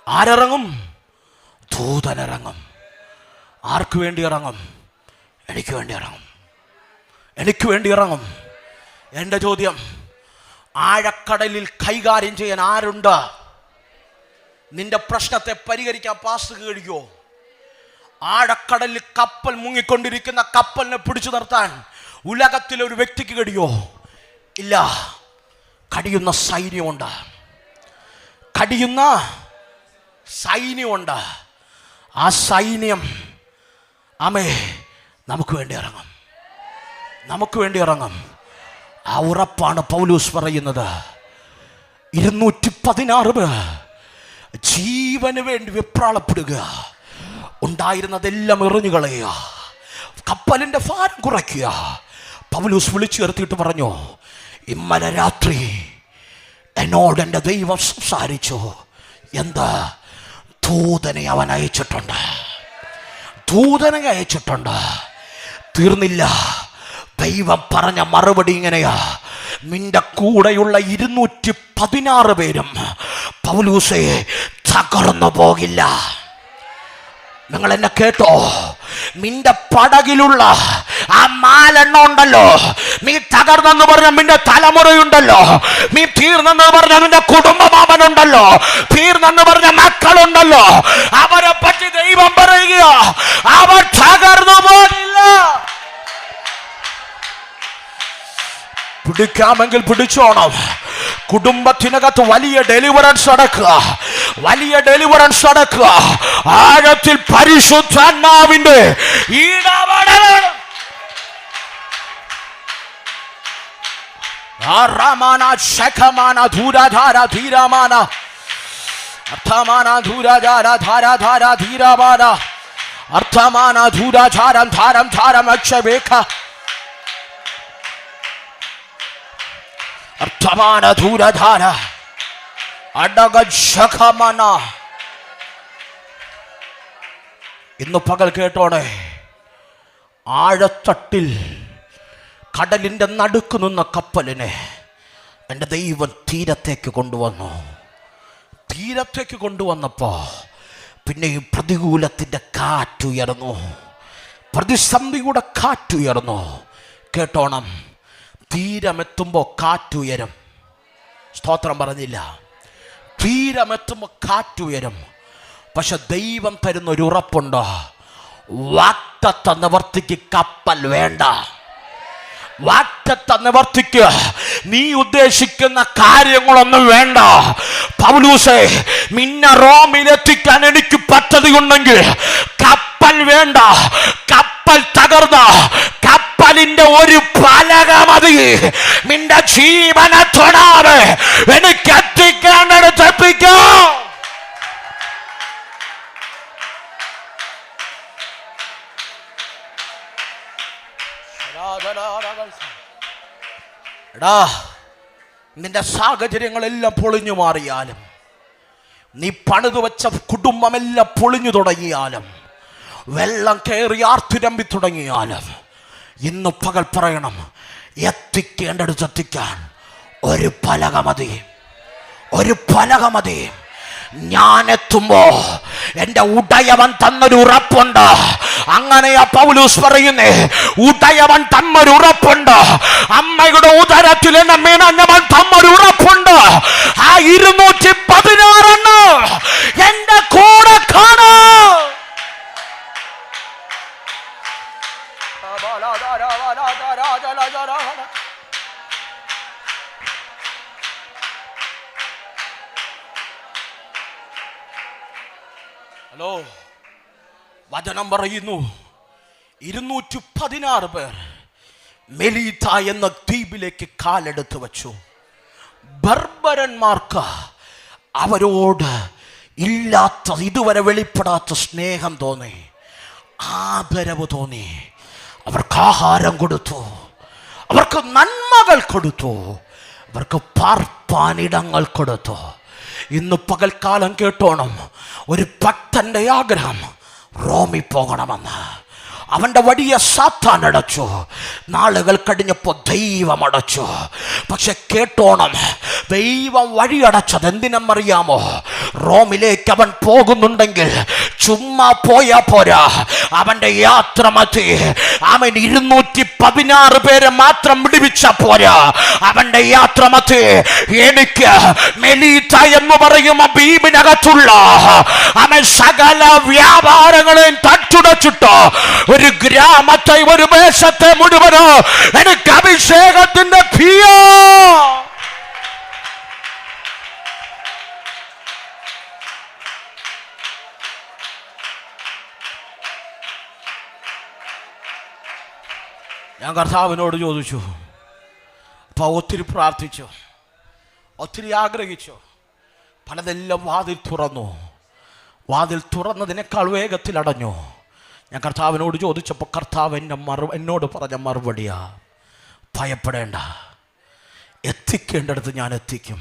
ആരിറങ്ങും? ദൂതനിറങ്ങും. ആർക്ക് വേണ്ടി ഇറങ്ങും? എനിക്ക് വേണ്ടി ഇറങ്ങും. എനിക്ക് വേണ്ടി ഇറങ്ങും. എൻ്റെ ചോദ്യം, ആഴക്കടലിൽ കൈകാര്യം ചെയ്യാൻ ആരുണ്ട്? നിന്റെ പ്രശ്നത്തെ പരിഹരിക്കാൻ പാസ്റ്റർക്ക് കഴിയുമോ? ആഴക്കടലിൽ കപ്പൽ മുങ്ങിക്കൊണ്ടിരിക്കുന്ന കപ്പലിനെ പിടിച്ചു നിർത്താൻ ഉലകത്തിലെ ഒരു വ്യക്തിക്ക് കഴിയുമോ? ഇല്ല. കടിയുന്ന സൈന്യമുണ്ട്, കടിയുന്ന സൈന്യമുണ്ട്. ആ സൈന്യം നമുക്ക് വേണ്ടി ഇറങ്ങും, നമുക്ക് വേണ്ടി ഇറങ്ങും. ആ ഉറപ്പാണ് പൗലോസ് പറയുന്നത്. 216 പേർ ജീവന് വേണ്ടി വെപ്രാളപ്പെടുക, ഉണ്ടായിരുന്നതെല്ലാം എറിഞ്ഞു കളയുക, കപ്പലിന്റെ ഭാരം കുറയ്ക്കുക. പൗലോസ് വിളിച്ചു ചേർത്തിട്ട് പറഞ്ഞു, ഇന്നലെ രാത്രി എന്നോട് എൻ്റെ ദൈവം സംസാരിച്ചു. എന്താ? ദൂതനെ അവൻ അയച്ചിട്ടുണ്ട്, ദൂതനെ അയച്ചിട്ടുണ്ട്. തീർന്നില്ല. ദൈവം പറഞ്ഞ മറുപടി ഇങ്ങനെയാ, നിന്റെ കൂടെയുള്ള 216 പേരും പൗലോസേ തകർന്നു പോകില്ല. നിങ്ങൾ എന്നെ കേട്ടോ? നിന്റെ പടകിലുള്ള ആ 4 എണ്ണം ഉണ്ടല്ലോ, നീ തകർന്നെന്ന് പറഞ്ഞ നിന്റെ തലമുറയുണ്ടല്ലോ, നീ തീർന്നെന്ന് പറഞ്ഞ നിന്റെ കുടുംബമാമനുണ്ടല്ലോ, തീർന്നെന്ന് പറഞ്ഞ മക്കളുണ്ടല്ലോ, അവരെ പറ്റി ദൈവം പറയുക, അവർ തകർന്നു പോകില്ല. പിടിക്കാമെങ്കിൽ പിടിച്ചോണം. കുടുംബത്തിനകത്ത് വലിയ ഡെലിവറൻസ് നടക്കുക, വലിയ ഡെലിവറൻസ് നടക്കുക. ആഴത്തിൽ പരിശുദ്ധാത്മാവിന്റെ ഇടപെടൽ. ആറാമാന ശഖമാന ധൂരാധാര ധീരാമാന അർത്ഥമാന ധൂരാധാര ധാരാധാര ധീരാമാന അർത്ഥമാന ധൂരാധാരം ധാരം ധാരം അക്ഷവേഖ അർത്ഥമാന ധൂരധാര അടകശഖമന. ഇന്ന് പകൽ കേട്ടോടെ, ആഴത്തട്ടിൽ കടലിൻ്റെ നടുക്ക് നിന്ന കപ്പലിനെ എൻ്റെ ദൈവം തീരത്തേക്ക് കൊണ്ടുവന്നു. തീരത്തേക്ക് കൊണ്ടുവന്നപ്പോൾ പിന്നെയും പ്രതികൂലത്തിൻ്റെ കാറ്റുയർന്നു, പ്രതിസന്ധിയുടെ കാറ്റുയർന്നു. കേട്ടോണം, തീരമെത്തുമ്പോൾ കാറ്റുയരും. സ്തോത്രം പറഞ്ഞില്ല. തീരമെത്തുമ്പോൾ കാറ്റുയരും. പക്ഷെ ദൈവം തരുന്നൊരു ഉറപ്പുണ്ട്, വാഗ്ദത്ത നിവർത്തിക്ക് കപ്പൽ വേണ്ട. വാഗ്ദത്ത നിവർത്തിക്ക് നീ ഉദ്ദേശിക്കുന്ന കാര്യങ്ങളൊന്നും വേണ്ട. പൗലൂസേ, നിന്നെ റോമിലെത്തിക്കാൻ എനിക്ക് പദ്ധതിയുണ്ടെങ്കിൽ കപ്പൽ വേണ്ട. കപ്പൽ തകർന്ന കപ്പലിന്റെ ഒരു പലക മതി. നിന്റെ ജീവനെ തൊടാതെ എനിക്ക് എത്തിക്കേണ്ടടുത്ത് എത്തിക്കാം. എടാ, നിന്റെ സാഹചര്യങ്ങളെല്ലാം പൊളിഞ്ഞു മാറിയാലും, നീ പണിതു വെച്ച കുടുംബമെല്ലാം പൊളിഞ്ഞു തുടങ്ങിയാലും, വെള്ളം കയറി ആർത്തിരമ്പി തുടങ്ങിയാലും, ഇന്ന് പകൽ പറയണം, എത്തിക്കേണ്ടടുത്ത് എത്തിക്കാൻ ഒരു പലക മതി. ഒരു പലക മതി. ഞാൻ എത്തുമ്പോ എന്റെ ഉടയവൻ തന്നൊരു ഉറപ്പുണ്ട്. അങ്ങനെയാ പൗലൂസ് പറയുന്നേ, ഉടയവൻ തന്നൊരു ഉറപ്പുണ്ട്. അമ്മയുടെ ഉദരത്തിൽ എന്നെ മീനഞ്ഞവൻ തന്നൊരു ഉറപ്പുണ്ട്. ആ 216 എന്റെ കൂടെ കാണാ. ഹലോ, വചനം പറയുന്നു 216 പേർ മെലീത്ത എന്ന ദ്വീപിലേക്ക് കാലെടുത്ത് വച്ചു. ബർബരന്മാർക്ക് അവരോട് ഇല്ലാത്ത, ഇതുവരെ വെളിപ്പെടാത്ത സ്നേഹം തോന്നി, ആദരവ് തോന്നി. അവർക്ക് ആഹാരം കൊടുത്തു, അവർക്ക് നന്മകൾ കൊടുത്തു, അവർക്ക് പാർപ്പാനിടങ്ങൾ കൊടുത്തു. ഇന്ന് പകൽക്കാലം കേട്ടോണം, ഒരു ഭക്തന്റെ ആഗ്രഹം റോമിൽ പോകണമെന്ന്. അവന്റെ വടിയ സാത്താൻ അടച്ചു. നാളുകൾ കഴിഞ്ഞപ്പോൾ ദൈവം അടച്ചു. പക്ഷെ കേട്ടോണം, ദൈവം വഴിയടച്ചത് എന്തിനെന്നറിയാമോ? റോമിലേക്ക് അവൻ പോകുന്നുണ്ടെങ്കിൽ ചുമ്മാ പോയാ പോരാ. അവന്റെ യാത്ര മതി. അവൻ 216 പേരെ മാത്രം വിടുവിച്ച പോരാ. അവന്റെ യാത്ര മതി. എനിക്ക് മെലീത്ത എന്ന് പറയുന്ന ദ്വീപിനകത്തുള്ള അവൻ സകല വ്യാപാരങ്ങളെയും തച്ചുടച്ചിട്ട് ഒരു ഗ്രാമത്തെ, ഒരു ദേശത്തെ മുഴുവനോ എനിക്ക് അഭിഷേകത്തിന്റെ ഫിയോ. ഞാൻ കർത്താവിനോട് ചോദിച്ചു. അപ്പോൾ ഒത്തിരി പ്രാർത്ഥിച്ചു, ഒത്തിരി ആഗ്രഹിച്ചു. പലതെല്ലാം വാതിൽ തുറന്നു. വാതിൽ തുറന്നതിനേക്കാൾ വേഗത്തിൽ അടഞ്ഞു. ഞാൻ കർത്താവിനോട് ചോദിച്ചപ്പോൾ കർത്താവ് എന്നോട് പറഞ്ഞ മറുപടിയാ, ഭയപ്പെടേണ്ട, എത്തിക്കേണ്ടടുത്ത് ഞാൻ എത്തിക്കും.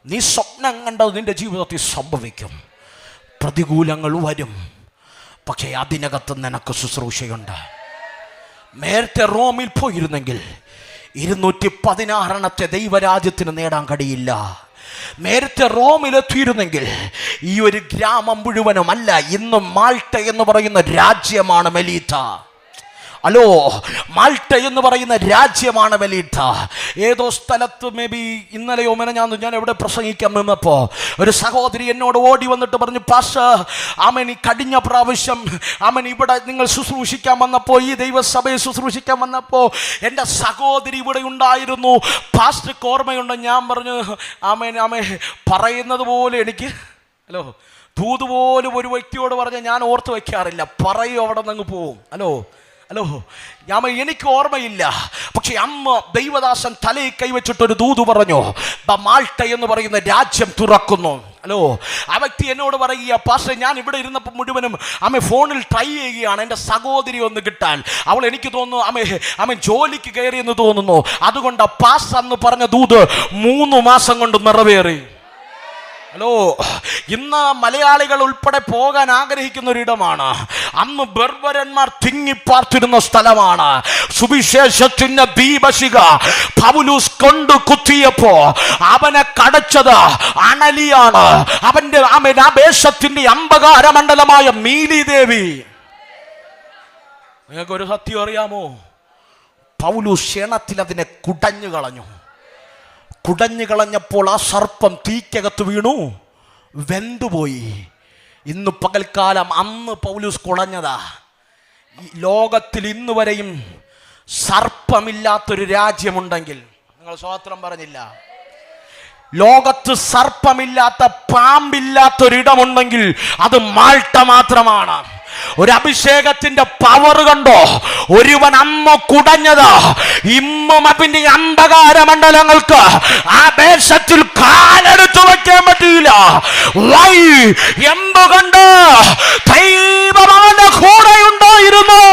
നീ സ്വപ്നം കണ്ടത് നിന്റെ ജീവിതത്തിൽ സംഭവിക്കും. പ്രതികൂലങ്ങൾ വരും, പക്ഷേ അതിനകത്ത് നിനക്ക് ശുശ്രൂഷയുണ്ട്. നേരത്തെ റോമിൽ പോയിരുന്നെങ്കിൽ 216 ദൈവരാജ്യത്തിന് നേടാൻ കഴിയില്ല. നേരത്തെ റോമിലെത്തിയിരുന്നെങ്കിൽ ഈ ഒരു ഗ്രാമം മുഴുവനുമല്ല, ഇന്ന് മാൾട്ട എന്ന് പറയുന്ന രാജ്യമാണ് മെലീത്ത. ഹലോ, മാൾട്ട എന്ന് പറയുന്ന രാജ്യമാണ് മെലീത്ത. ഏതോ സ്ഥലത്ത് മേ ബി ഇന്നലെയോ ഞാൻ എവിടെ പ്രസംഗിക്കാൻ നിന്നപ്പോൾ ഒരു സഹോദരി എന്നോട് ഓടി വന്നിട്ട് പറഞ്ഞു, പാസ്റ്റർ, ആമൻ ഈ കഴിഞ്ഞ പ്രാവശ്യം ആമൻ ഇവിടെ നിങ്ങൾ ശുശ്രൂഷിക്കാൻ വന്നപ്പോൾ, ഈ ദൈവസഭയെ ശുശ്രൂഷിക്കാൻ വന്നപ്പോൾ എൻ്റെ സഹോദരി ഇവിടെ ഉണ്ടായിരുന്നു, പാസ്റ്റർക്ക് ഓർമ്മയുണ്ട്. ഞാൻ പറഞ്ഞു, പറയുന്നത് പോലെ എനിക്ക്, ഹലോ, തൂതുപോലും ഒരു വ്യക്തിയോട് പറഞ്ഞ് ഞാൻ ഓർത്ത് വയ്ക്കാറില്ല, പറയും അവിടെ നിന്ന് പോവും. ഹലോ, എനിക്ക് ഓർമ്മയില്ല. പക്ഷെ അമ്മ ദൈവദാസൻ തലയിൽ കൈവച്ചിട്ടൊരു ദൂത് പറഞ്ഞു, മാൾട്ട എന്ന് പറയുന്ന രാജ്യം തുറക്കുന്നു. ഹലോ, ആ വ്യക്തി എന്നോട് പറയുക, പാസ്റ്റർ, ഞാൻ ഇവിടെ ഇരുന്നപ്പോൾ മുഴുവനും ഫോണിൽ ട്രൈ ചെയ്യുകയാണ് എൻ്റെ സഹോദരി ഒന്ന് കിട്ടാൻ. അവൾ, എനിക്ക് തോന്നുന്നു അമ്മ ജോലിക്ക് കയറിയെന്ന് തോന്നുന്നു. അതുകൊണ്ട് പാസ്റ്റർ അന്ന് പറഞ്ഞ ദൂത് 3 മാസം കൊണ്ട് നിറവേറി. ഹലോ, ഇന്ന് മലയാളികൾ ഉൾപ്പെടെ പോകാൻ ആഗ്രഹിക്കുന്ന ഒരിടമാണ്. അന്ന് ബർബരന്മാർ തിങ്ങിപ്പാർത്തിരുന്ന സ്ഥലമാണ്. സുവിശേഷത്തിന്റെ ദീപശിഖ പൗലൂസ് കൊണ്ട് കുത്തിയപ്പോ അവനെ കടച്ചത് അണലിയാണ്. അവന്റെ ആ ദേശത്തിന്റെ അമ്പകാര മണ്ഡലമായ മീലി ദേവി. നിങ്ങൾക്കൊരു സത്യം അറിയാമോ? പൗലൂസ് ക്ഷണത്തിൽ അതിനെ കുടഞ്ഞു കളഞ്ഞു. കുടഞ്ഞു കളഞ്ഞപ്പോൾ ആ സർപ്പം തീക്കകത്ത് വീണു, വെന്തുപോയി. ഇന്ന് പകൽക്കാലം അന്ന് പൗലൂസ് കുടഞ്ഞതാ. ലോകത്തിൽ ഇന്ന് വരെയും സർപ്പമില്ലാത്തൊരു രാജ്യമുണ്ടെങ്കിൽ, നിങ്ങൾ സ്വോത്രം പറഞ്ഞില്ല. ലോകത്ത് സർപ്പമില്ലാത്ത പാമ്പില്ലാത്തൊരിടമുണ്ടെങ്കിൽ അത് മാൾട്ട മാത്രമാണ്. ഒരു അഭിഷേകത്തിന്റെ പവർ കണ്ടോ? ഒരുവൻ അമ്മ കുടഞ്ഞത് ഇമ്മും അതിന്റെ അന്ധകാര മണ്ഡലങ്ങൾക്ക് ആ ദേശത്തിൽ കാലെടുത്തു വയ്ക്കാൻ പറ്റിയില്ല. വൈ എന്തുകൊണ്ട്? ദൈവം അവന്റെ കൂടെയുണ്ടായിരുന്നു.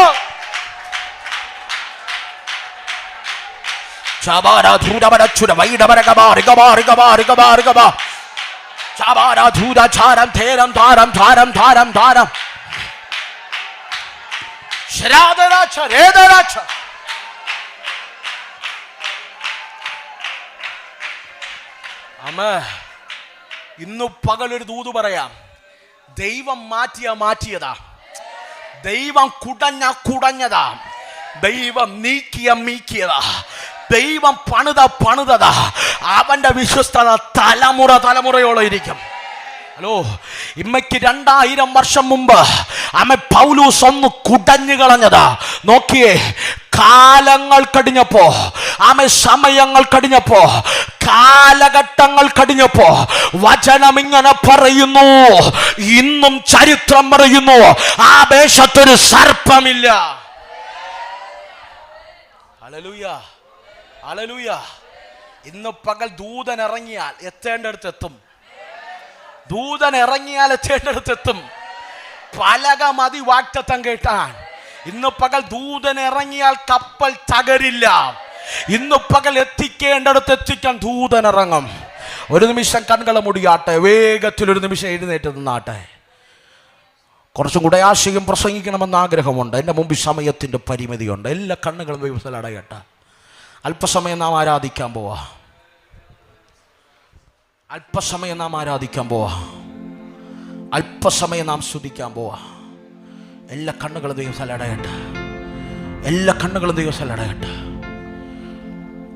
ഇന്നു പകലൊരു ദൂത് പറയാം. ദൈവം മാറ്റിയതാ. ദൈവം കുടഞ്ഞതാ. ദൈവം നീക്കിയതാ. ദൈവം പണിതതാ. അവന്റെ വിശ്വസ്തത തലമുറയോളം ഇരിക്കും. ഹലോ, ഇമ്മയ്ക്ക് 2000 വർഷം മുമ്പ് അമ്മ പൗലൂസ് ഒന്ന് കുടഞ്ഞു കളഞ്ഞതാ. നോക്കിയേ, കാലങ്ങൾ കഴിഞ്ഞപ്പോ, സമയങ്ങൾ കഴിഞ്ഞപ്പോ, കാലഘട്ടങ്ങൾ കഴിഞ്ഞപ്പോ വചനം ഇങ്ങനെ പറയുന്നു, ഇന്നും ചരിത്രം പറയുന്നു, ആ ദേശത്തൊരു സർപ്പമില്ല. Hallelujah, hallelujah. ഇന്ന് പകൽ ദൂതൻ ഇറങ്ങിയാൽ എത്തേണ്ടടുത്തെത്തും. ദൂതൻ ഇറങ്ങിയാൽ എത്തേണ്ടടുത്തെത്തും. പലക മതി വാക്തത്വം കേട്ടാൻ. ഇന്ന് പകൽ ദൂതൻ ഇറങ്ങിയാൽ കപ്പൽ തകരില്ല. ഇന്ന് പകൽ എത്തിക്കേണ്ടടുത്ത് എത്തിക്കാൻ ദൂതൻ ഇറങ്ങും. ഒരു നിമിഷം കണ്ണുകളെ മുടിയാട്ടെ, വേഗത്തിൽ ഒരു നിമിഷം എഴുന്നേറ്റ് നിന്നാട്ടെ. കുറച്ചും കൂടെ ആശയം പ്രസംഗിക്കണമെന്ന് ആഗ്രഹമുണ്ട്. എൻ്റെ മുമ്പിൽ സമയത്തിൻ്റെ പരിമിതിയുണ്ട്. എല്ലാ കണ്ണുകളും ദൈവത്തിൽ അടയട്ടെ. അല്പസമയം നാം ആരാധിക്കാൻ പോവാ. അല്പസമയം നാം ആരാധിക്കാൻ പോവാ. അല്പസമയം നാം സ്തുതിക്കാൻ പോവാ. എല്ലാ കണ്ണുകളും ദൈവത്തിൽ അടയട്ടെ. എല്ലാ കണ്ണുകളും ദൈവത്തിൽ അടയട്ടെ.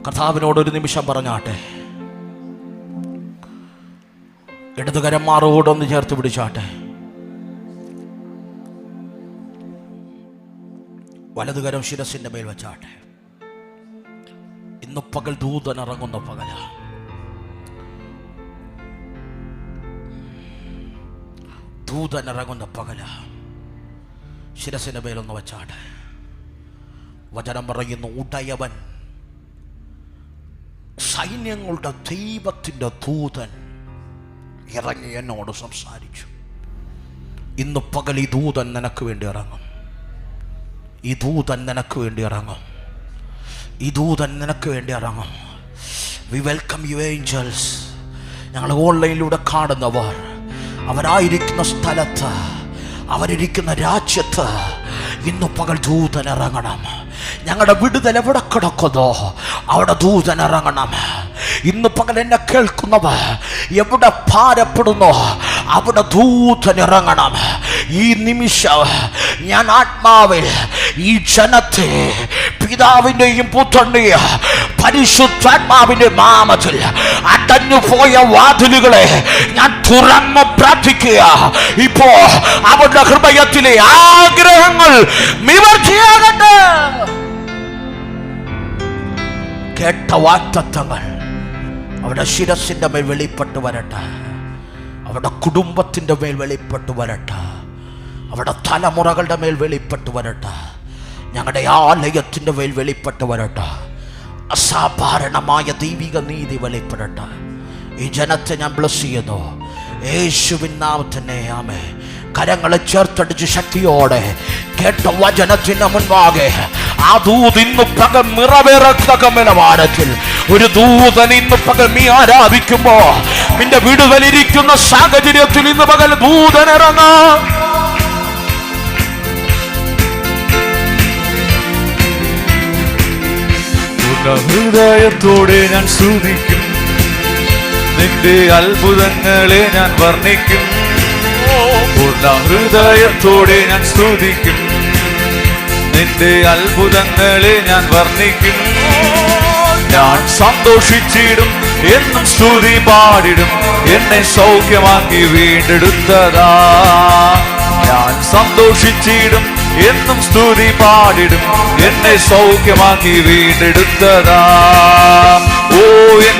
കർത്താവിനോട് ഒരു നിമിഷം പറഞ്ഞാട്ടെ. ഇടതുകരം മാറോടൊന്ന് ചേർത്ത് പിടിച്ചാട്ടെ. വലതുകരം ശിരസിന്റെ മേൽ വെച്ചാട്ടെ. ഇന്ന് പകൽ ദൂതൻ ഇറങ്ങുന്ന പകല. ദൂതൻ ഇറങ്ങുന്ന പകല. ശിരസിന്റെ മേലൊന്ന് വെച്ചാട്ടെ. വചനം പറയുന്നു, ഉടയവൻ സൈന്യങ്ങളുടെ ദൈവത്തിൻ്റെ ദൂതൻ ഇറങ്ങി എന്നോട് സംസാരിച്ചു. ഇന്ന് പകൽ ഈ ദൂതൻ നിനക്ക് വേണ്ടി ഇറങ്ങും. ഈ ദൂതൻ നിനക്ക് വേണ്ടി ഇറങ്ങും. ഈ ദൂതൻ നിനക്ക് വേണ്ടി ഇറങ്ങും. V welcome you Angeles. ഞങ്ങൾ ഓൺലൈനിലൂടെ കാണുന്നവർ, അവരായിരിക്കുന്ന സ്ഥലത്ത്, അവരിരിക്കുന്ന രാജ്യത്ത് ഇന്ന് പകൽ ദൂതൻ ഇറങ്ങണം. ഞങ്ങളുടെ വിടുതൽ എവിടെ കിടക്കുന്നോ അവിടെ ദൂതൻ ഇറങ്ങണം. ഇന്ന് പകൽ എന്നെ കേൾക്കുന്നവർ എവിടെ ഭാരപ്പെടുന്നോ അവിടെ ദൂതൻ ഇറങ്ങണം. ഈ നിമിഷം ഞാൻ ആത്മാവിൽ ഈ ജനത്തെ പിതാവിൻ്റെയും പുത്രൻ്റെയും പരിശുദ്ധാത്മാവിൻ്റെ നാമത്തിൽ അടഞ്ഞുപോയ വാതിലുകളെ ഞാൻ തുറന്ന് പ്രാർത്ഥിക്കുക. ഇപ്പോ അവരുടെ ഹൃദയത്തിലെ ആഗ്രഹങ്ങൾ നിവർത്തിയാകട്ടെ. കേട്ട വാഗ്ദത്തങ്ങൾ അവിടെ ശിരസിന്റെ മേൽ വെളിപ്പെട്ടു വരട്ടെ. അവിടെ കുടുംബത്തിന്റെ മേൽ വെളിപ്പെട്ടു വരട്ടെ. അവിടെ തലമുറകളുടെ മേൽ വെളിപ്പെട്ടു വരട്ടെ. ഞങ്ങളുടെ ആലയത്തിന്റെ മേൽ വെളിപ്പെട്ടു വരട്ടെ. അസാധാരണമായ ദൈവിക നീതി വെളിപ്പെടട്ടെ. ഈ ജനത്തെ ഞാൻ ബ്ലസ് ചെയ്യുന്നു യേശുവിൻ നാമത്തിൽ. ആമേൻ. കരങ്ങളെ ചേർത്തടിച്ച് ശക്തിയോടെ കേട്ട വചനത്തിന് മുൻപാകെ ആ ദൂത് ഇന്ന് പകൽ നിറവേറത്തക്ക നിലവാരത്തിൽ ഒരു ദൂതൻ ഇന്ന് പകൽ നീ ആരാധിക്കുമ്പോ നിന്റെ വിടുതലിരിക്കുന്ന സാഹചര്യത്തിൽ ഇന്ന് പകൽ ദൂതൻ ഇറങ്ങാം. ഹൃദയത്തോടെ ഞാൻ സ്തുതിക്കും, നിന്റെ അത്ഭുതങ്ങളെ ഞാൻ വർണ്ണിക്കും. പൂർണ്ണ ഹൃദയത്തോടെ ഞാൻ സ്തുതിക്കും, നിന്റെ അത്ഭുതങ്ങളെ ഞാൻ വർണ്ണിക്കും. ഞാൻ സന്തോഷിച്ചിടും, എന്നും സ്തുതി പാടിടും, എന്നെ സൗഖ്യമാക്കി വീണ്ടെടുത്തതാ. ഞാൻ സന്തോഷിച്ചിടും, എന്നും സ്തുതി പാടിടും, എന്നെ സൗഖ്യമാക്കി വീണ്ടെടുത്തതാ.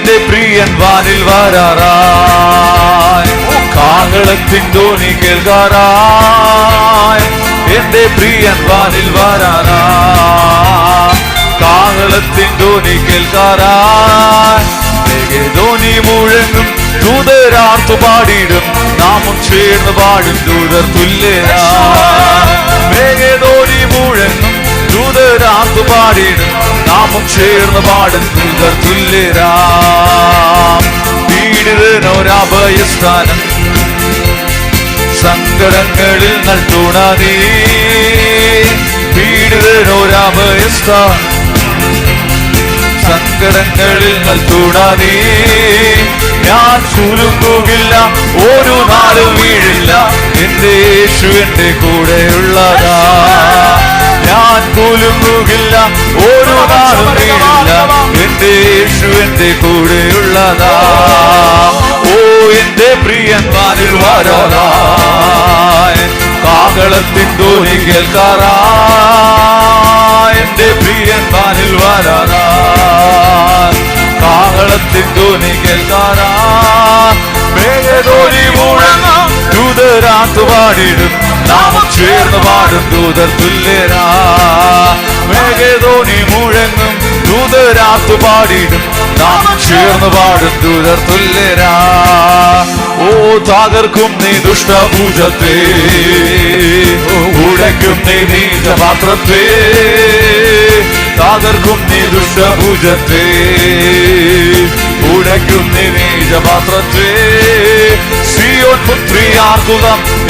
എന്റെ പ്രിയൻ വാനിൽ വരാറായി കാഹളത്തിൻ ധ്വനി കേൾക്കാറായി എന്റെ പ്രിയൻ വാനിൽ വരാറായി കാഹളത്തിൻ ധ്വനി കേൾക്കാറായി ധ്വനി മുഴങ്ങും ദൂതരാർത്തു പാടിടും നാമം ചേർന്ന് പാടും ദൂതർ തുല്യരായി ധ്വനി മുഴങ്ങും ദൂതരാർത്തു പാടിടും നാമം ചേർന്ന് പാടും ദൂതർ തുല്യരാം പീഡിതനൊരഭയസ്ഥാനം സങ്കടങ്ങളിൽ നൽകുണ നീ പീഡിതനൊരഭയസ്ഥാനം സങ്കടങ്ങളിൽ നൽകുണ നീ ഞാൻ കുലുങ്ങുകില്ല ഒരു നാളും വീഴില്ല എന്റെ യേശു എന്റെ കൂടെയുള്ളതാ ഞാൻ കുലുങ്ങുകില്ല ഒരു നാളും വീഴില്ല എന്റെ യേശു എന്റെ കൂടെയുള്ളതാ ഓ എന്റെ പ്രിയൻ വാനിൽ വരാറായി കാഹളത്തിൻ ധ്വനി കേൾക്കാറായി എന്റെ പ്രിയൻ വാനിൽ വരാറായി കാഹളത്തിൻ ധ്വനി കേൾക്കാറായി മേഘധ്വനി മുഴങ്ങും ദൂതരാത്തു പാടിടും നാമം ചേർന്ന് പാടും ദൂതർ തുല്യരാ മേഘധ്വനി മുഴങ്ങും ദൂതരാത്തു പാടിടും നാമം ചേർന്ന് പാടും ദൂതർ തുല്യരാ ഓ തകർക്കും നീ ദുഷ്ടഭുജത്തെ ഉടയ്ക്കും നീ നീചപാത്രത്തെ തകർക്കും നീ ദുഷ്ടഭുജത്തെ ഉടയ്ക്കും നീ നീചപാത്രത്തെ സിയോൻ പുത്രിയാർക്കുക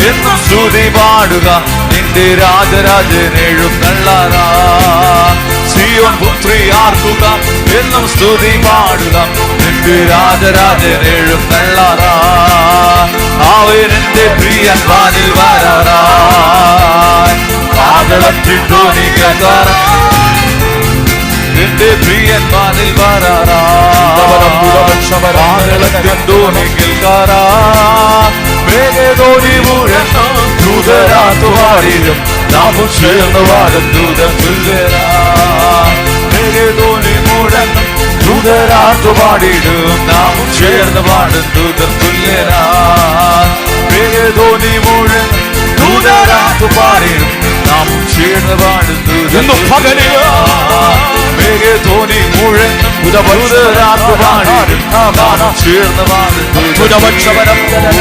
എന്നും സ്തുതി പാടുക നിന്റെ രാജരാജൻ എഴുന്നള്ളാറാ സിയോൻ പുത്രിയാർക്കുക എന്നും സ്തുതി പാടുക നിന്റെ രാജരാജൻ എഴുന്നള്ളാറാ അവൻ എന്റെ പ്രിയൻ വാനിൽ വരാറായി കാഹളത്തിൻ ധ്വനി കേൾക്കാറായി എന്റെ പ്രിയൻ വാനിൽ വരാറായി ധ്വനി കേൾക്കാറായി മേഘധ്വനി മുഴങ്ങും ദൂതരാത്തു പാടിടും നാമം ചേർന്ന് പാടും ദൂതർ തുല്യരായി മേഘധ്വനി മുഴങ്ങും ദൂതരാത്തു പാടിടും നാമം ചേർന്ന് പാടും ദൂതർ തുല്യരായി മേഘധ്വനി മുഴങ്ങും ദൂതരാത്തു പാടിടും നാമം ചേർന്ന് പാടും ദൂതർ മേഘധ്വനി മുഴങ്ങും ദൂതരാത്തു പാടിടും നാമം ചേർന്ന് പാടും ദൂതർ മേഘധ്വനി മുഴങ്ങും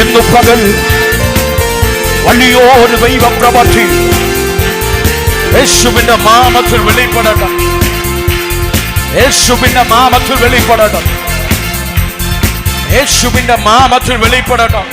ഇന്നു പകൽ വലിയൊരു ദൈവപ്രവൃത്തി യേശുവിന്റെ നാമത്തിൽ വെളിപ്പെടട്ടെ യേശുവിന്റെ നാമത്തിൽ വെളിപ്പെടട്ടെ യേശുവിന്റെ നാമത്തിൽ വെളിപ്പെടട്ടെ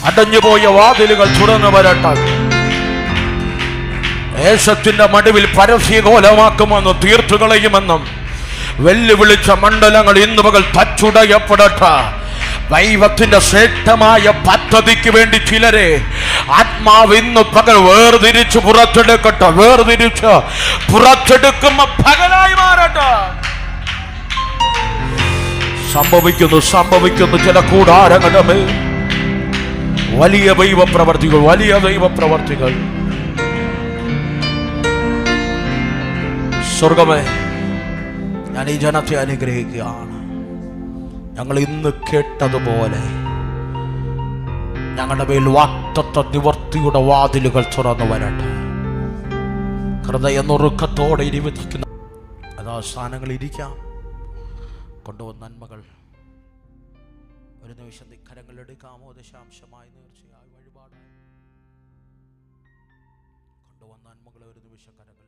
അടഞ്ഞുപോയ വാതിലുകൾ തുറന്നു വരട്ടെ ദേശത്തിന്റെ മടുവിൽ പരസ്യകോലമാക്കുമെന്ന് തീർത്തുകളയുമെന്നും വെല്ലുവിളിച്ച മണ്ഡലങ്ങൾ ഇന്നു പകൽ തച്ചുടയപ്പെടട്ടെ ദൈവത്തിന്റെ ശ്രേഷ്ഠമായ പദ്ധതിക്ക് വേണ്ടി ചിലരെ ആത്മാവ് ഇന്ന് പകൽ വേർതിരിച്ച് പുറത്തെടുക്കട്ടെ വേർതിരിച്ച് പുറത്തെടുക്കുമ്പോ പകലായി മാറട്ടെ സംഭവിക്കുന്നു ചില കൂടാരങ്ങളുടെ മേൽ വലിയ ദൈവപ്രവർത്തികൾ സ്വർഗമേ ഞാൻ ഈ ജനത്തെ അനുഗ്രഹിക്കുകയാണ് ഞങ്ങൾ ഇന്ന് കേട്ടതുപോലെ ഞങ്ങളുടെ മേൽ വാഗ്ദത്ത നിവർത്തിയുടെ വാതിലുകൾ തുറന്നു വരട്ടെ ഹൃദയനുറുക്കത്തോടെ ഇരുവധിക്കുന്ന അതാ സ്ഥാനങ്ങളിൽ ഇരിക്കാം. കൊണ്ടുവന്ന നന്മകൾ ഒരു നിമിഷം ധിക്കരങ്ങൾ എടുക്കാമോ? ദശാംശമായി നേർച്ചയായി വഴിപാടായി കൊണ്ടുവന്ന നന്മകളെ ഒരു നിമിഷം കരങ്ങൾ